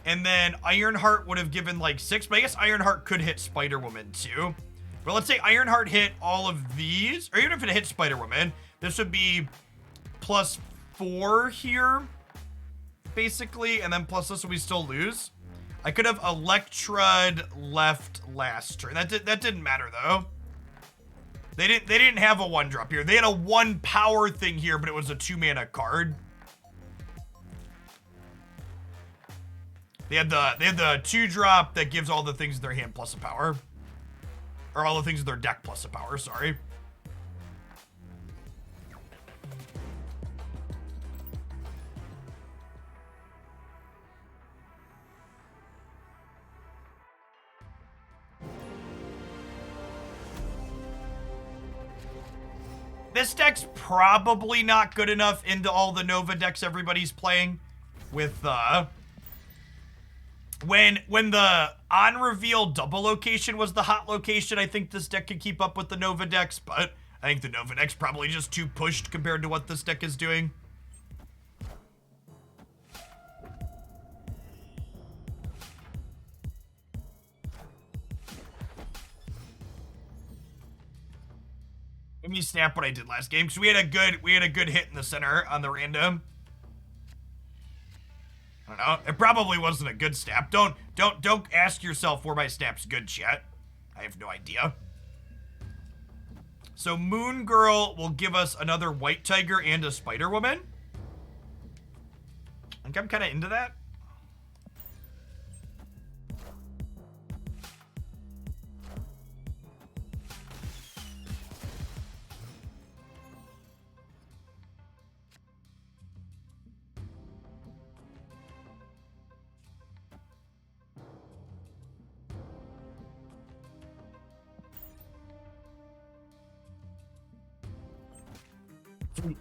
and then Ironheart would have given like 6, but I guess Ironheart could hit Spider-Woman too. But let's say Ironheart hit all of these, or even if it hit Spider-Woman, this would be +4 here, basically, and then plus this we still lose. I could have Electrud left last turn. That didn't matter though. They didn't have a 1-drop here. They had a 1 power thing here, but it was a 2-mana card. They had the 2-drop that gives all the things in their hand plus a power. Or all the things in their deck plus a power, sorry. This deck's probably not good enough into all the Nova decks everybody's playing. With when the on-reveal double location was the hot location, I think this deck could keep up with the Nova decks, but I think the Nova deck's probably just too pushed compared to what this deck is doing. Let me snap what I did last game, because we had a good hit in the center on the random. I don't know. It probably wasn't a good snap. Don't ask yourself were my snaps good, chat. I have no idea. So Moon Girl will give us another White Tiger and a Spider-Woman. I think I'm kind of into that.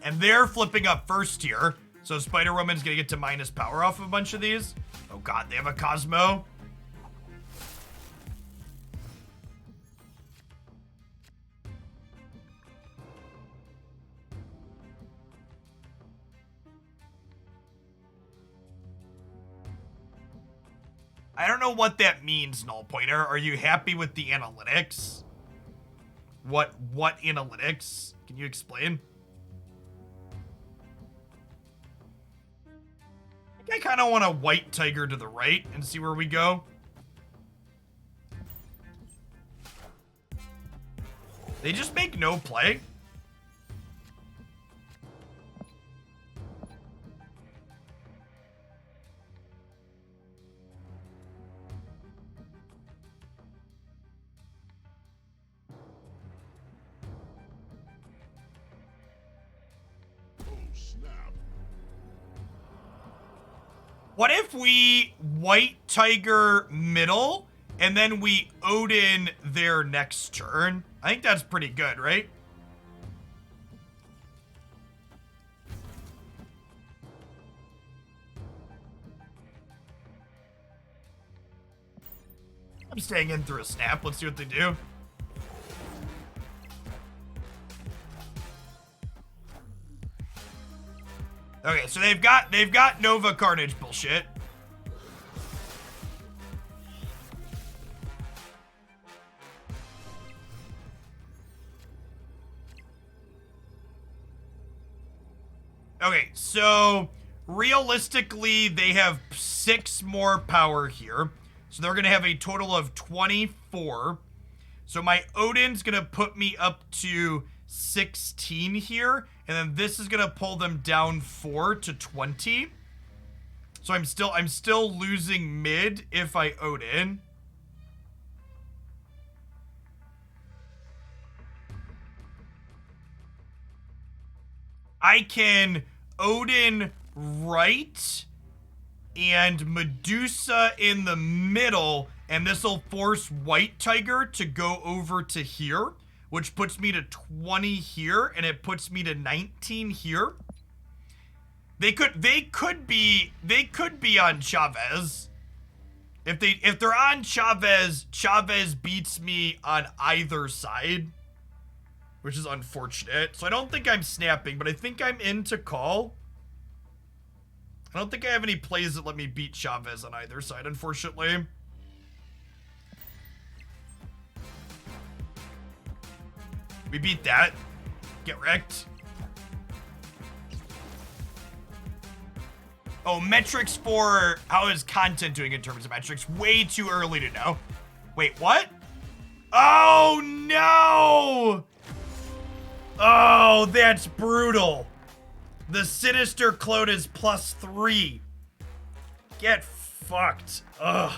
And they're flipping up first here. So Spider-Woman's gonna get to minus power off of a bunch of these. Oh god, they have a Cosmo. I don't know what that means, Null Pointer. Are you happy with the analytics? What analytics? Can you explain? I kind of want a White Tiger to the right and see where we go. They just make no play. What if we White Tiger middle, and then we Odin their next turn? I think that's pretty good, right? I'm staying in through a snap. Let's see what they do. Okay, so they've got Nova Carnage bullshit. Okay, so realistically, they have 6 more power here. So they're going to have a total of 24. So my Odin's going to put me up to 16 here. And then this is going to pull them down 4 to 20. So I'm still losing mid if I Odin. I can Odin right and Medusa in the middle, and this will force White Tiger to go over to here, which puts me to 20 here, and it puts me to 19 here. They could be on Chavez. If they're on Chavez, Chavez beats me on either side, which is unfortunate. So I don't think I'm snapping, but I think I'm in to call. I don't think I have any plays that let me beat Chavez on either side, unfortunately. We beat that. Get wrecked. Oh, metrics for how is content doing in terms of metrics? Way too early to know. Wait, what? Oh, no! Oh, that's brutal. The Sinister Clone is +3. Get fucked. Ugh.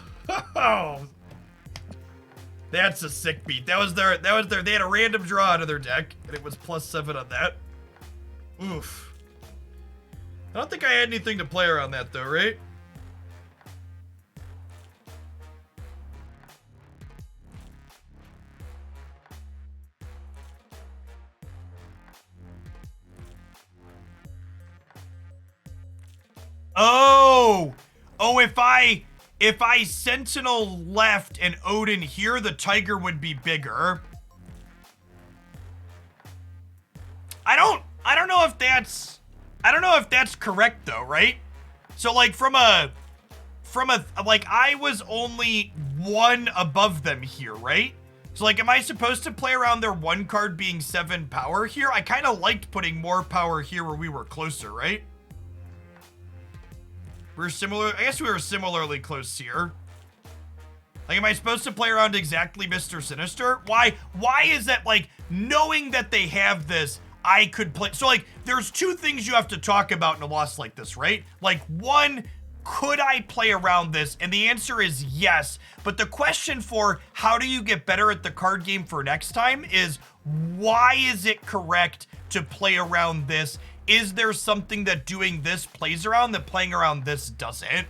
That's a sick beat. That was their, they had a random draw out of their deck, and it was +7 on that. Oof. I don't think I had anything to play around that though, right? Oh, if I Sentinel left and Odin here, the Tiger would be bigger. I don't know if that's correct though, right? So like from a like I was only 1 above them here, right? So like am I supposed to play around their 1 card being 7 power here? I kind of liked putting more power here where we were closer, right? We're similar. I guess we were similarly close here. Like, am I supposed to play around exactly Mr. Sinister? Why is that, like, knowing that they have this, I could play. So, like, there's 2 things you have to talk about in a loss like this, right? Like, 1, could I play around this? And the answer is yes. But the question for how do you get better at the card game for next time is why is it correct to play around this? Is there something that doing this plays around that playing around this doesn't?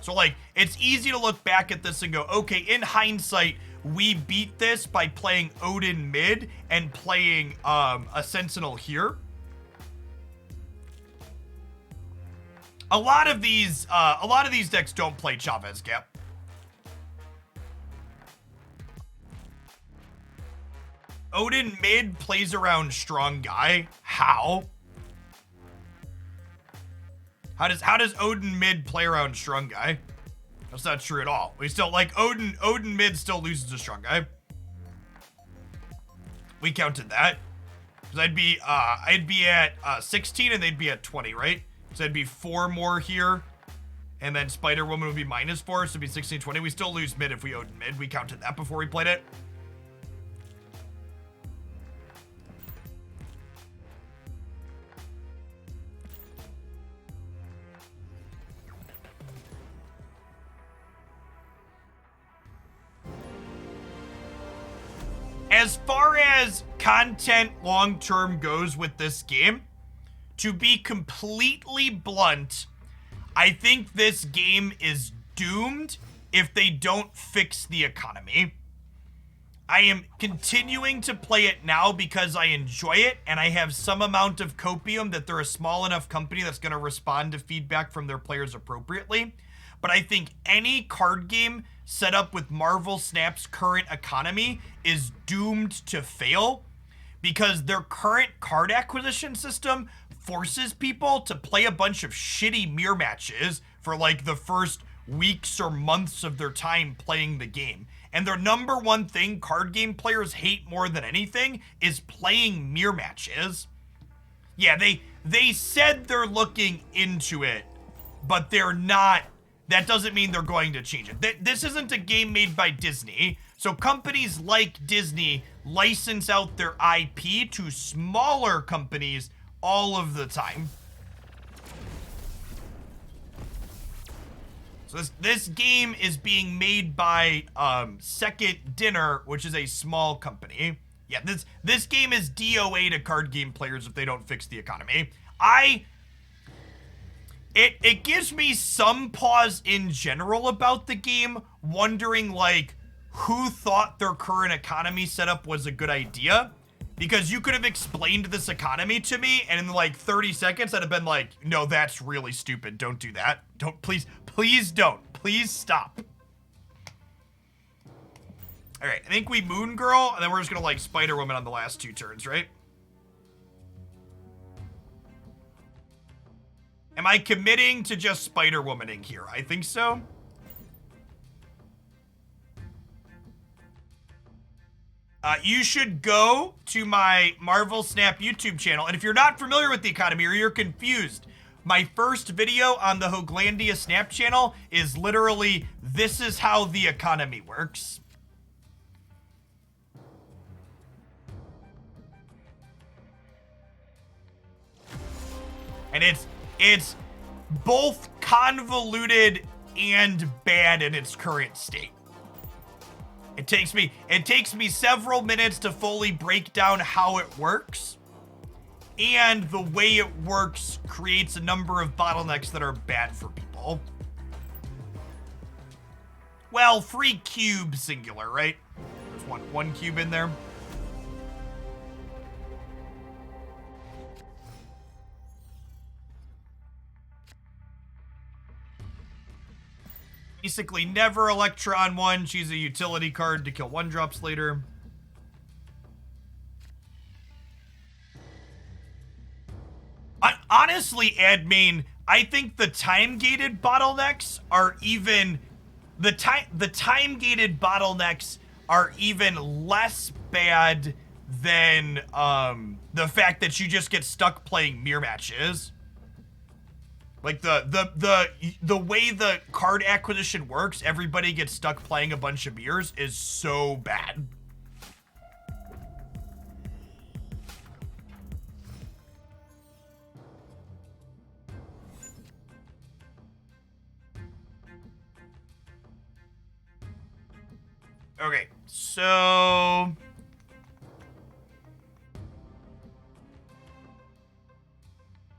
So like, it's easy to look back at this and go, okay, in hindsight, we beat this by playing Odin mid and playing a Sentinel here. A lot of these decks don't play Chavez Gap. Odin mid plays around Strong Guy. How? How does Odin mid play around Strong Guy? That's not true at all. We still like Odin mid still loses to Strong Guy. We counted that. Cuz I'd be at 16 and they'd be at 20, right? So it'd be 4 more here. And then Spider Woman would be -4, so it'd be 16, 20. We still lose mid if we Odin mid. We counted that before we played it. As far as content long-term goes with this game, to be completely blunt, I think this game is doomed if they don't fix the economy. I am continuing to play it now because I enjoy it and I have some amount of copium that they're a small enough company that's going to respond to feedback from their players appropriately. But I think any card game set up with Marvel Snap's current economy is doomed to fail because their current card acquisition system forces people to play a bunch of shitty mirror matches for like the first weeks or months of their time playing the game. And their number one thing card game players hate more than anything is playing mirror matches. Yeah, they said they're looking into it, but they're not. That doesn't mean they're going to change it. This isn't a game made by Disney. So companies like Disney license out their IP to smaller companies all of the time. So this game is being made by Second Dinner, which is a small company. Yeah, this game is DOA to card game players if they don't fix the economy. It gives me some pause in general about the game, wondering like who thought their current economy setup was a good idea. Because you could have explained this economy to me, and in like 30 seconds, I'd have been like, no, that's really stupid. Don't do that. Don't, please don't. Please stop. All right, I think we Moon Girl, and then we're just gonna like Spider Woman on the last 2 turns, right? Am I committing to just Spider Womaning here? I think so. You should go to my Marvel Snap YouTube channel, and if you're not familiar with the economy or you're confused, my first video on the Hoaglandia Snap channel is literally, this is how the economy works. And it's both convoluted and bad in its current state. It takes me several minutes to fully break down how it works. And the way it works creates a number of bottlenecks that are bad for people. Well, 3 cubes singular, right? There's one cube in there. Basically, never Electron 1. She's a utility card to kill 1-drops later. Honestly, admin, I think the time-gated bottlenecks are even... The time-gated bottlenecks are even less bad than the fact that you just get stuck playing mirror matches. Like the way the card acquisition works, everybody gets stuck playing a bunch of mirrors is so bad. Okay, so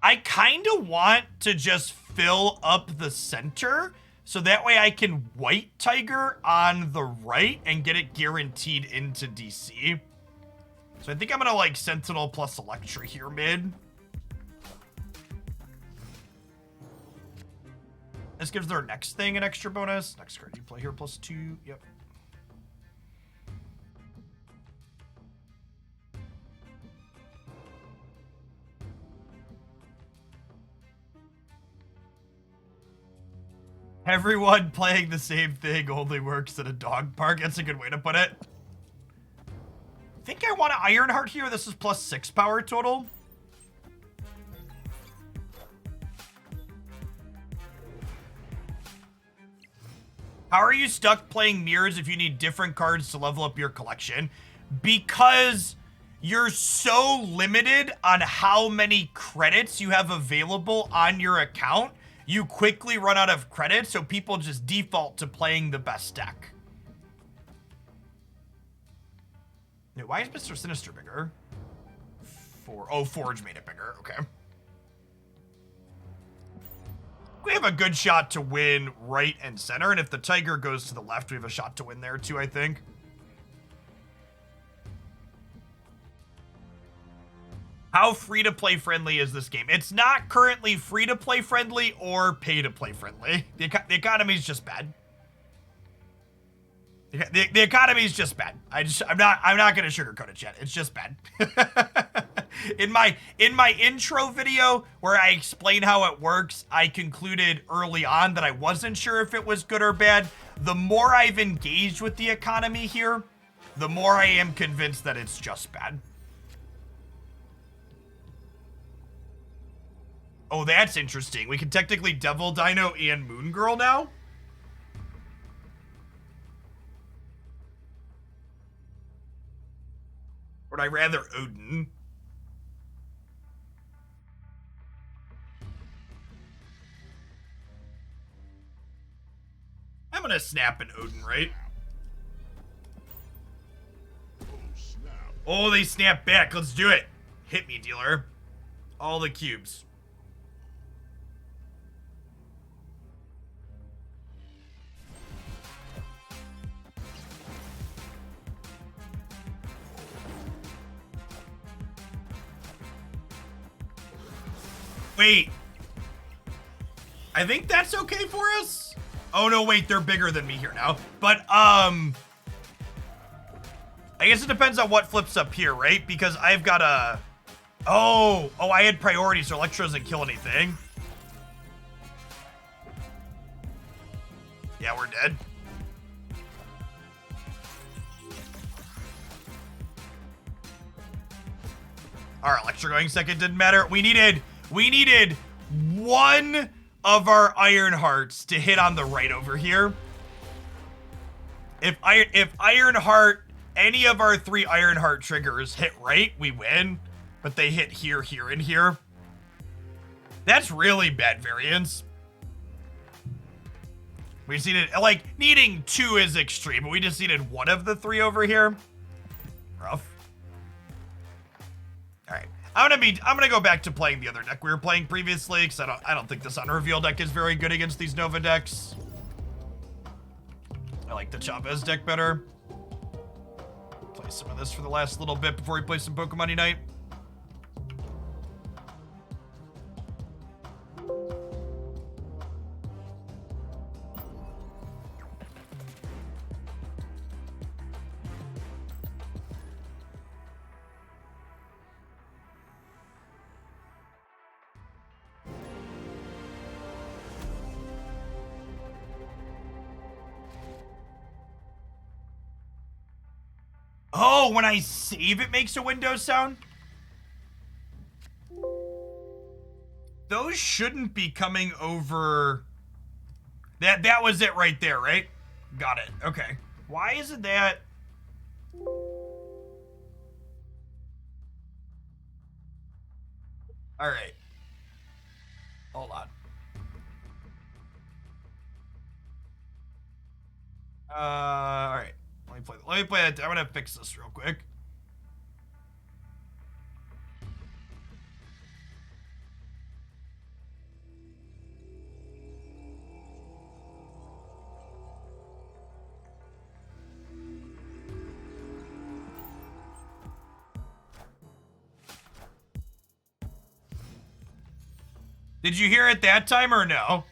I kind of want to just fill up the center so that way I can White Tiger on the right and get it guaranteed into DC. So I think I'm gonna like Sentinel plus Electra here mid. This gives their next thing an extra bonus. Next card you play here +2. Yep. Everyone playing the same thing only works at a dog park. That's a good way to put it. I think I want to Ironheart here. This is +6 power total. How are you stuck playing mirrors if you need different cards to level up your collection? Because you're so limited on how many credits you have available on your account. You quickly run out of credits, so people just default to playing the best deck. Wait, why is Mr. Sinister bigger? Forge made it bigger. Okay. We have a good shot to win right and center, and if the Tiger goes to the left, we have a shot to win there too, I think. How free-to-play friendly is this game? It's not currently free-to-play friendly or pay-to-play friendly. The economy is just bad. The economy is just bad. I'm not gonna sugarcoat it yet. It's just bad. in my intro video where I explain how it works, I concluded early on that I wasn't sure if it was good or bad. The more I've engaged with the economy here, the more I am convinced that it's just bad. Oh, that's interesting. We can technically Devil Dino and Moon Girl now? Or would I rather Odin? I'm gonna snap an Odin, right? Oh, snap. Oh, they snap back. Let's do it. Hit me, dealer. All the cubes. Wait. I think that's okay for us? Oh, no, wait. They're bigger than me here now. But, I guess it depends on what flips up here, right? Because I've got a... Oh, I had priority, so Electro doesn't kill anything. Yeah, we're dead. Our Electro going second didn't matter. We needed one of our Iron Hearts to hit on the right over here. If Iron Heart, any of our 3 Iron Heart triggers hit right, we win. But they hit here, here, and here. That's really bad variance. We just needed, like, needing 2 is extreme, but we just needed 1 of the 3 over here. Rough. All right, I'm gonna go back to playing the other deck we were playing previously, because I don't think this unrevealed deck is very good against these Nova decks. I like the Chavez deck better. Play some of this for the last little bit before we play some Pokemon Unite. Oh, when I save, it makes a Windows sound? Those shouldn't be coming over... That was it right there, right? Got it. Okay. Why isn't that... Alright. Hold on. Alright. Let me play that. I'm gonna fix this real quick. Did you hear it that time or no?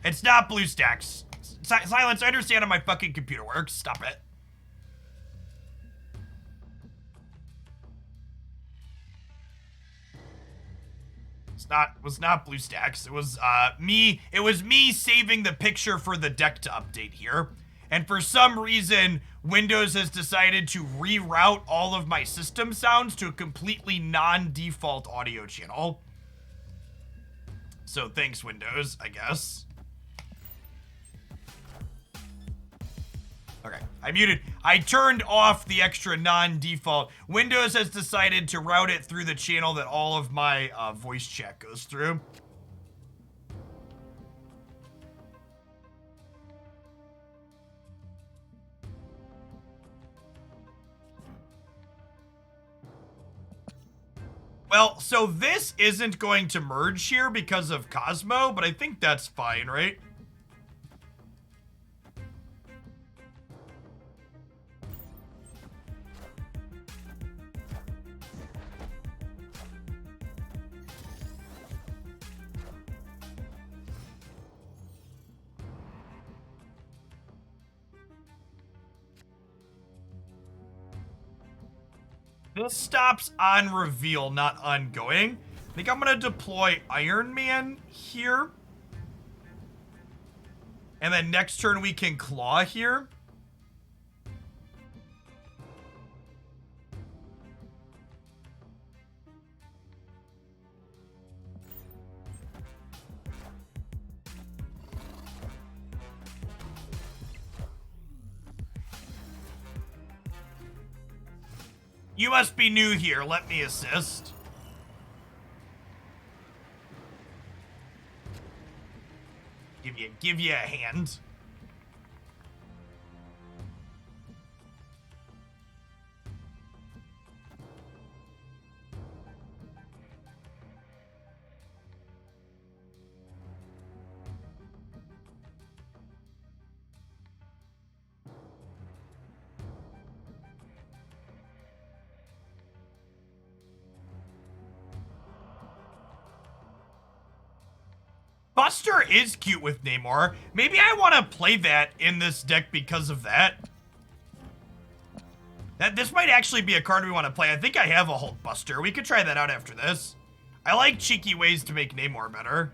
It's not BlueStacks. Silence, I understand how my fucking computer works. Stop it. Was not BlueStacks. It was me saving the picture for the deck to update here. And for some reason, Windows has decided to reroute all of my system sounds to a completely non-default audio channel. So thanks, Windows, I guess. Okay, I turned off the extra non-default. Windows has decided to route it through the channel that all of my voice chat goes through. Well, so this isn't going to merge here because of Cosmo, but I think that's fine, right? This stops on reveal, not ongoing. I think I'm gonna deploy Iron Man here. And then next turn we can claw here. You must be new here. Let me assist. Give you a hand. Buster is cute with Namor. Maybe I want to play that in this deck because of that. This might actually be a card we want to play. I think I have a Hulk Buster. We could try that out after this. I like cheeky ways to make Namor better.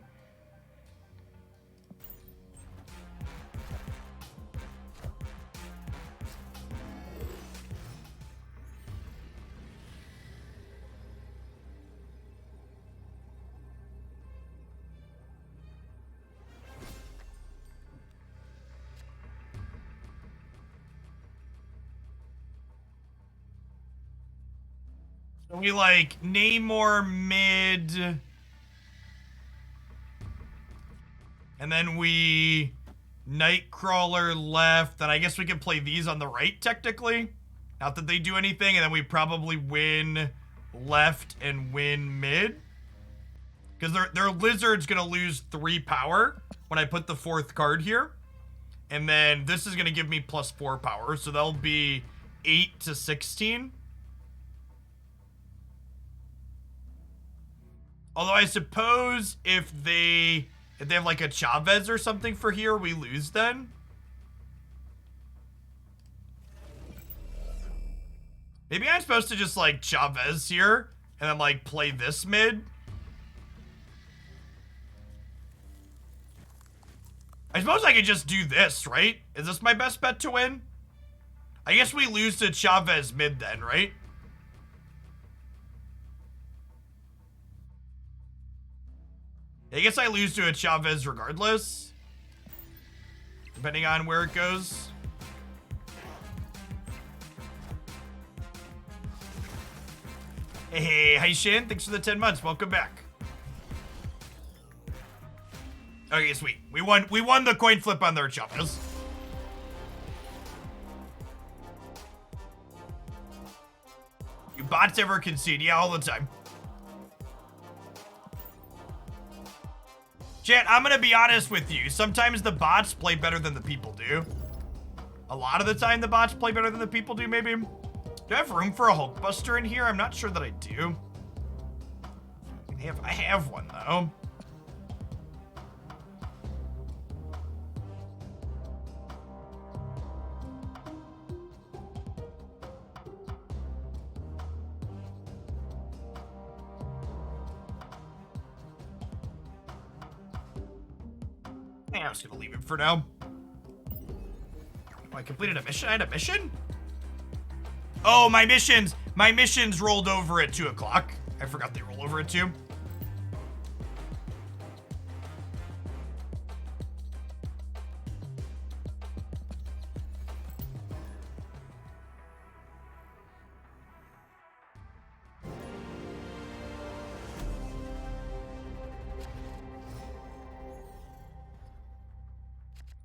We like Namor mid. And then we Nightcrawler left. And I guess we can play these on the right, technically. Not that they do anything. And then we probably win left and win mid. Because their Lizard's going to lose 3 power when I put the 4th card here. And then this is going to give me plus 4 power. So that'll be 8 to 16. Although I suppose if they have like a Chavez or something for here, we lose then. Maybe I'm supposed to just like Chavez here and then like play this mid. I suppose I could just do this, right? Is this my best bet to win? I guess we lose to Chavez mid then, right? I guess I lose to a Chavez regardless. Depending on where it goes. Hey, hi Shin. Thanks for the 10 months. Welcome back. Okay, sweet. We won the coin flip on their Chavez. You bots ever concede? Yeah, all the time. Chat, I'm gonna be honest with you. Sometimes the bots play better than the people do. A lot of the time the bots play better than the people do, maybe. Do I have room for a Hulkbuster in here? I'm not sure that I do. I have one, though. I'm just gonna leave it for now. Oh, I completed a mission? I had a mission? Oh, my missions rolled over at 2 o'clock. I forgot they roll over at 2.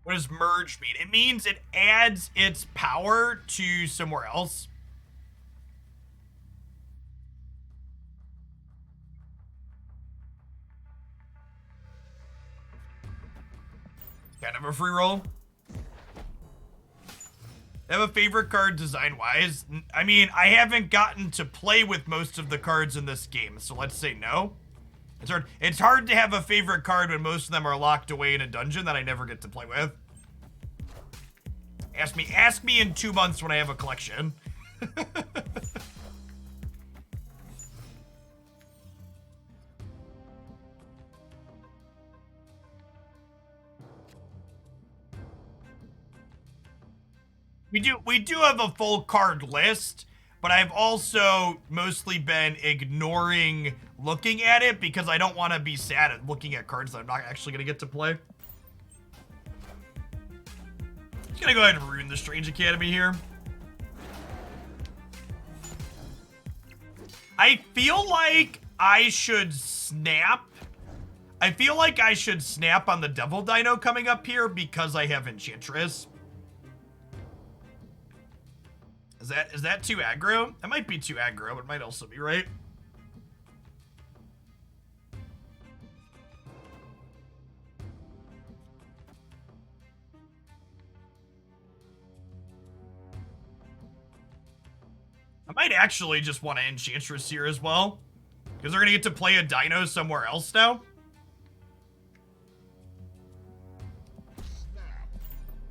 What does merge mean? It means it adds its power to somewhere else. Kind of a free roll. I have a favorite card design-wise. I mean, I haven't gotten to play with most of the cards in this game, so let's say no. It's hard to have a favorite card when most of them are locked away in a dungeon that I never get to play with. Ask me in 2 months when I have a collection. we do have a full card list, but I've also mostly been ignoring looking at it because I don't want to be sad at looking at cards that I'm not actually going to get to play. Just gonna go ahead and ruin the Strange Academy here. I feel like I should snap. I feel like I should snap on the Devil Dino coming up here because I have Enchantress. Is that too aggro? That might be too aggro, but it might also be right. I might actually just want to Enchantress here as well, because they're going to get to play a Dino somewhere else now.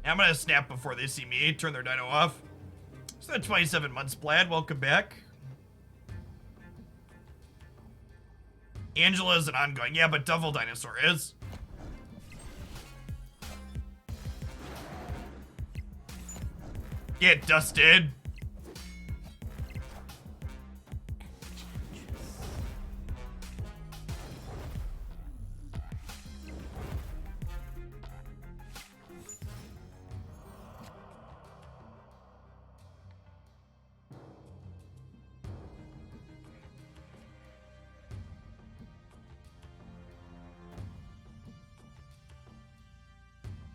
And I'm going to snap before they see me, turn their Dino off. So that 27 months, Splad, welcome back. Angela is an ongoing. Yeah, but Devil Dinosaur is. Get dusted.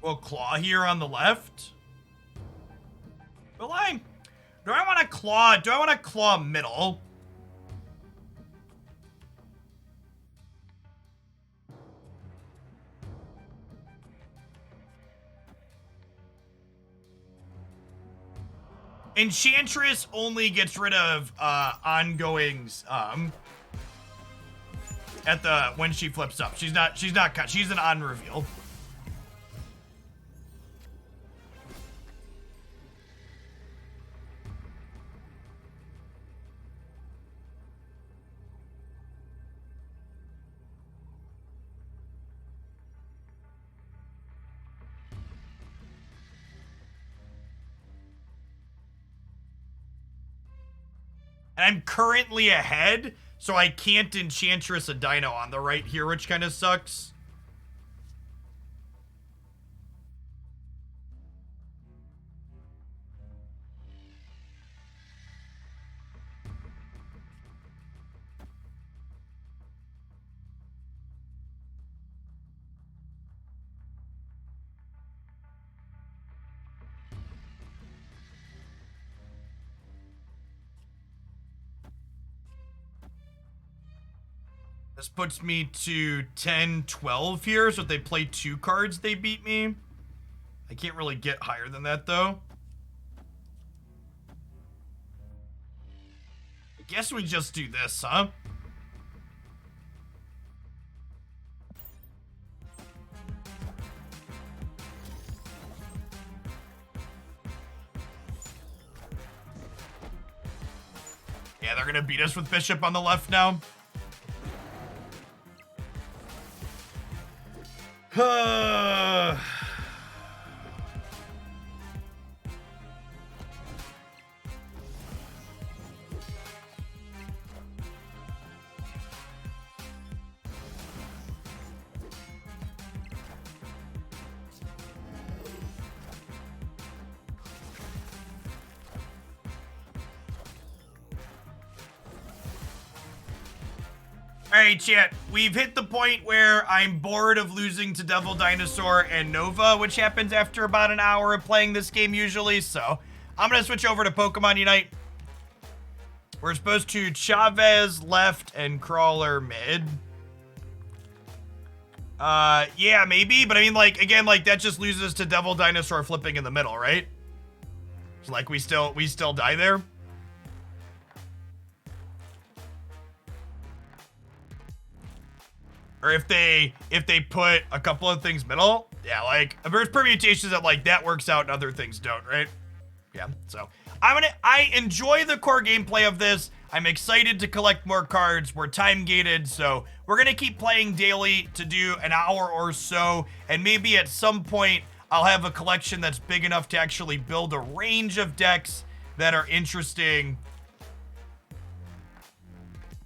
We'll claw here on the left. Will I? Do I want to claw? Do I want to claw middle? Enchantress only gets rid of ongoings at the when she flips up. She's not cut. She's an on reveal. And I'm currently ahead, so I can't Enchantress a Dino on the right here, which kind of sucks. This puts me to 10, 12 here, so if they play 2 cards, they beat me. I can't really get higher than that, though. I guess we just do this, huh? Yeah, they're gonna beat us with Bishop on the left now. Alright, chat. We've hit the point where I'm bored of losing to Devil Dinosaur and Nova, which happens after about an hour of playing this game usually, so I'm gonna switch over to Pokemon Unite. We're supposed to Chavez left and Crawler mid. Yeah, maybe, but I mean, like, again, like, that just loses to Devil Dinosaur flipping in the middle, right? So, like, we still die there. Or if they put a couple of things middle, yeah, like there's permutations that like that works out and other things don't, right? Yeah, so I enjoy the core gameplay of this. I'm excited to collect more cards. We're time gated, so we're gonna keep playing daily to do an hour or so, and maybe at some point I'll have a collection that's big enough to actually build a range of decks that are interesting.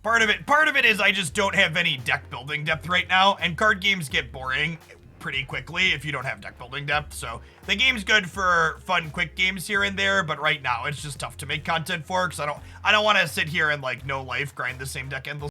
Part of it is I just don't have any deck building depth right now, and card games get boring pretty quickly if you don't have deck building depth. So the game's good for fun, quick games here and there, but right now it's just tough to make content for because I don't want to sit here and like no life grind the same deck endlessly.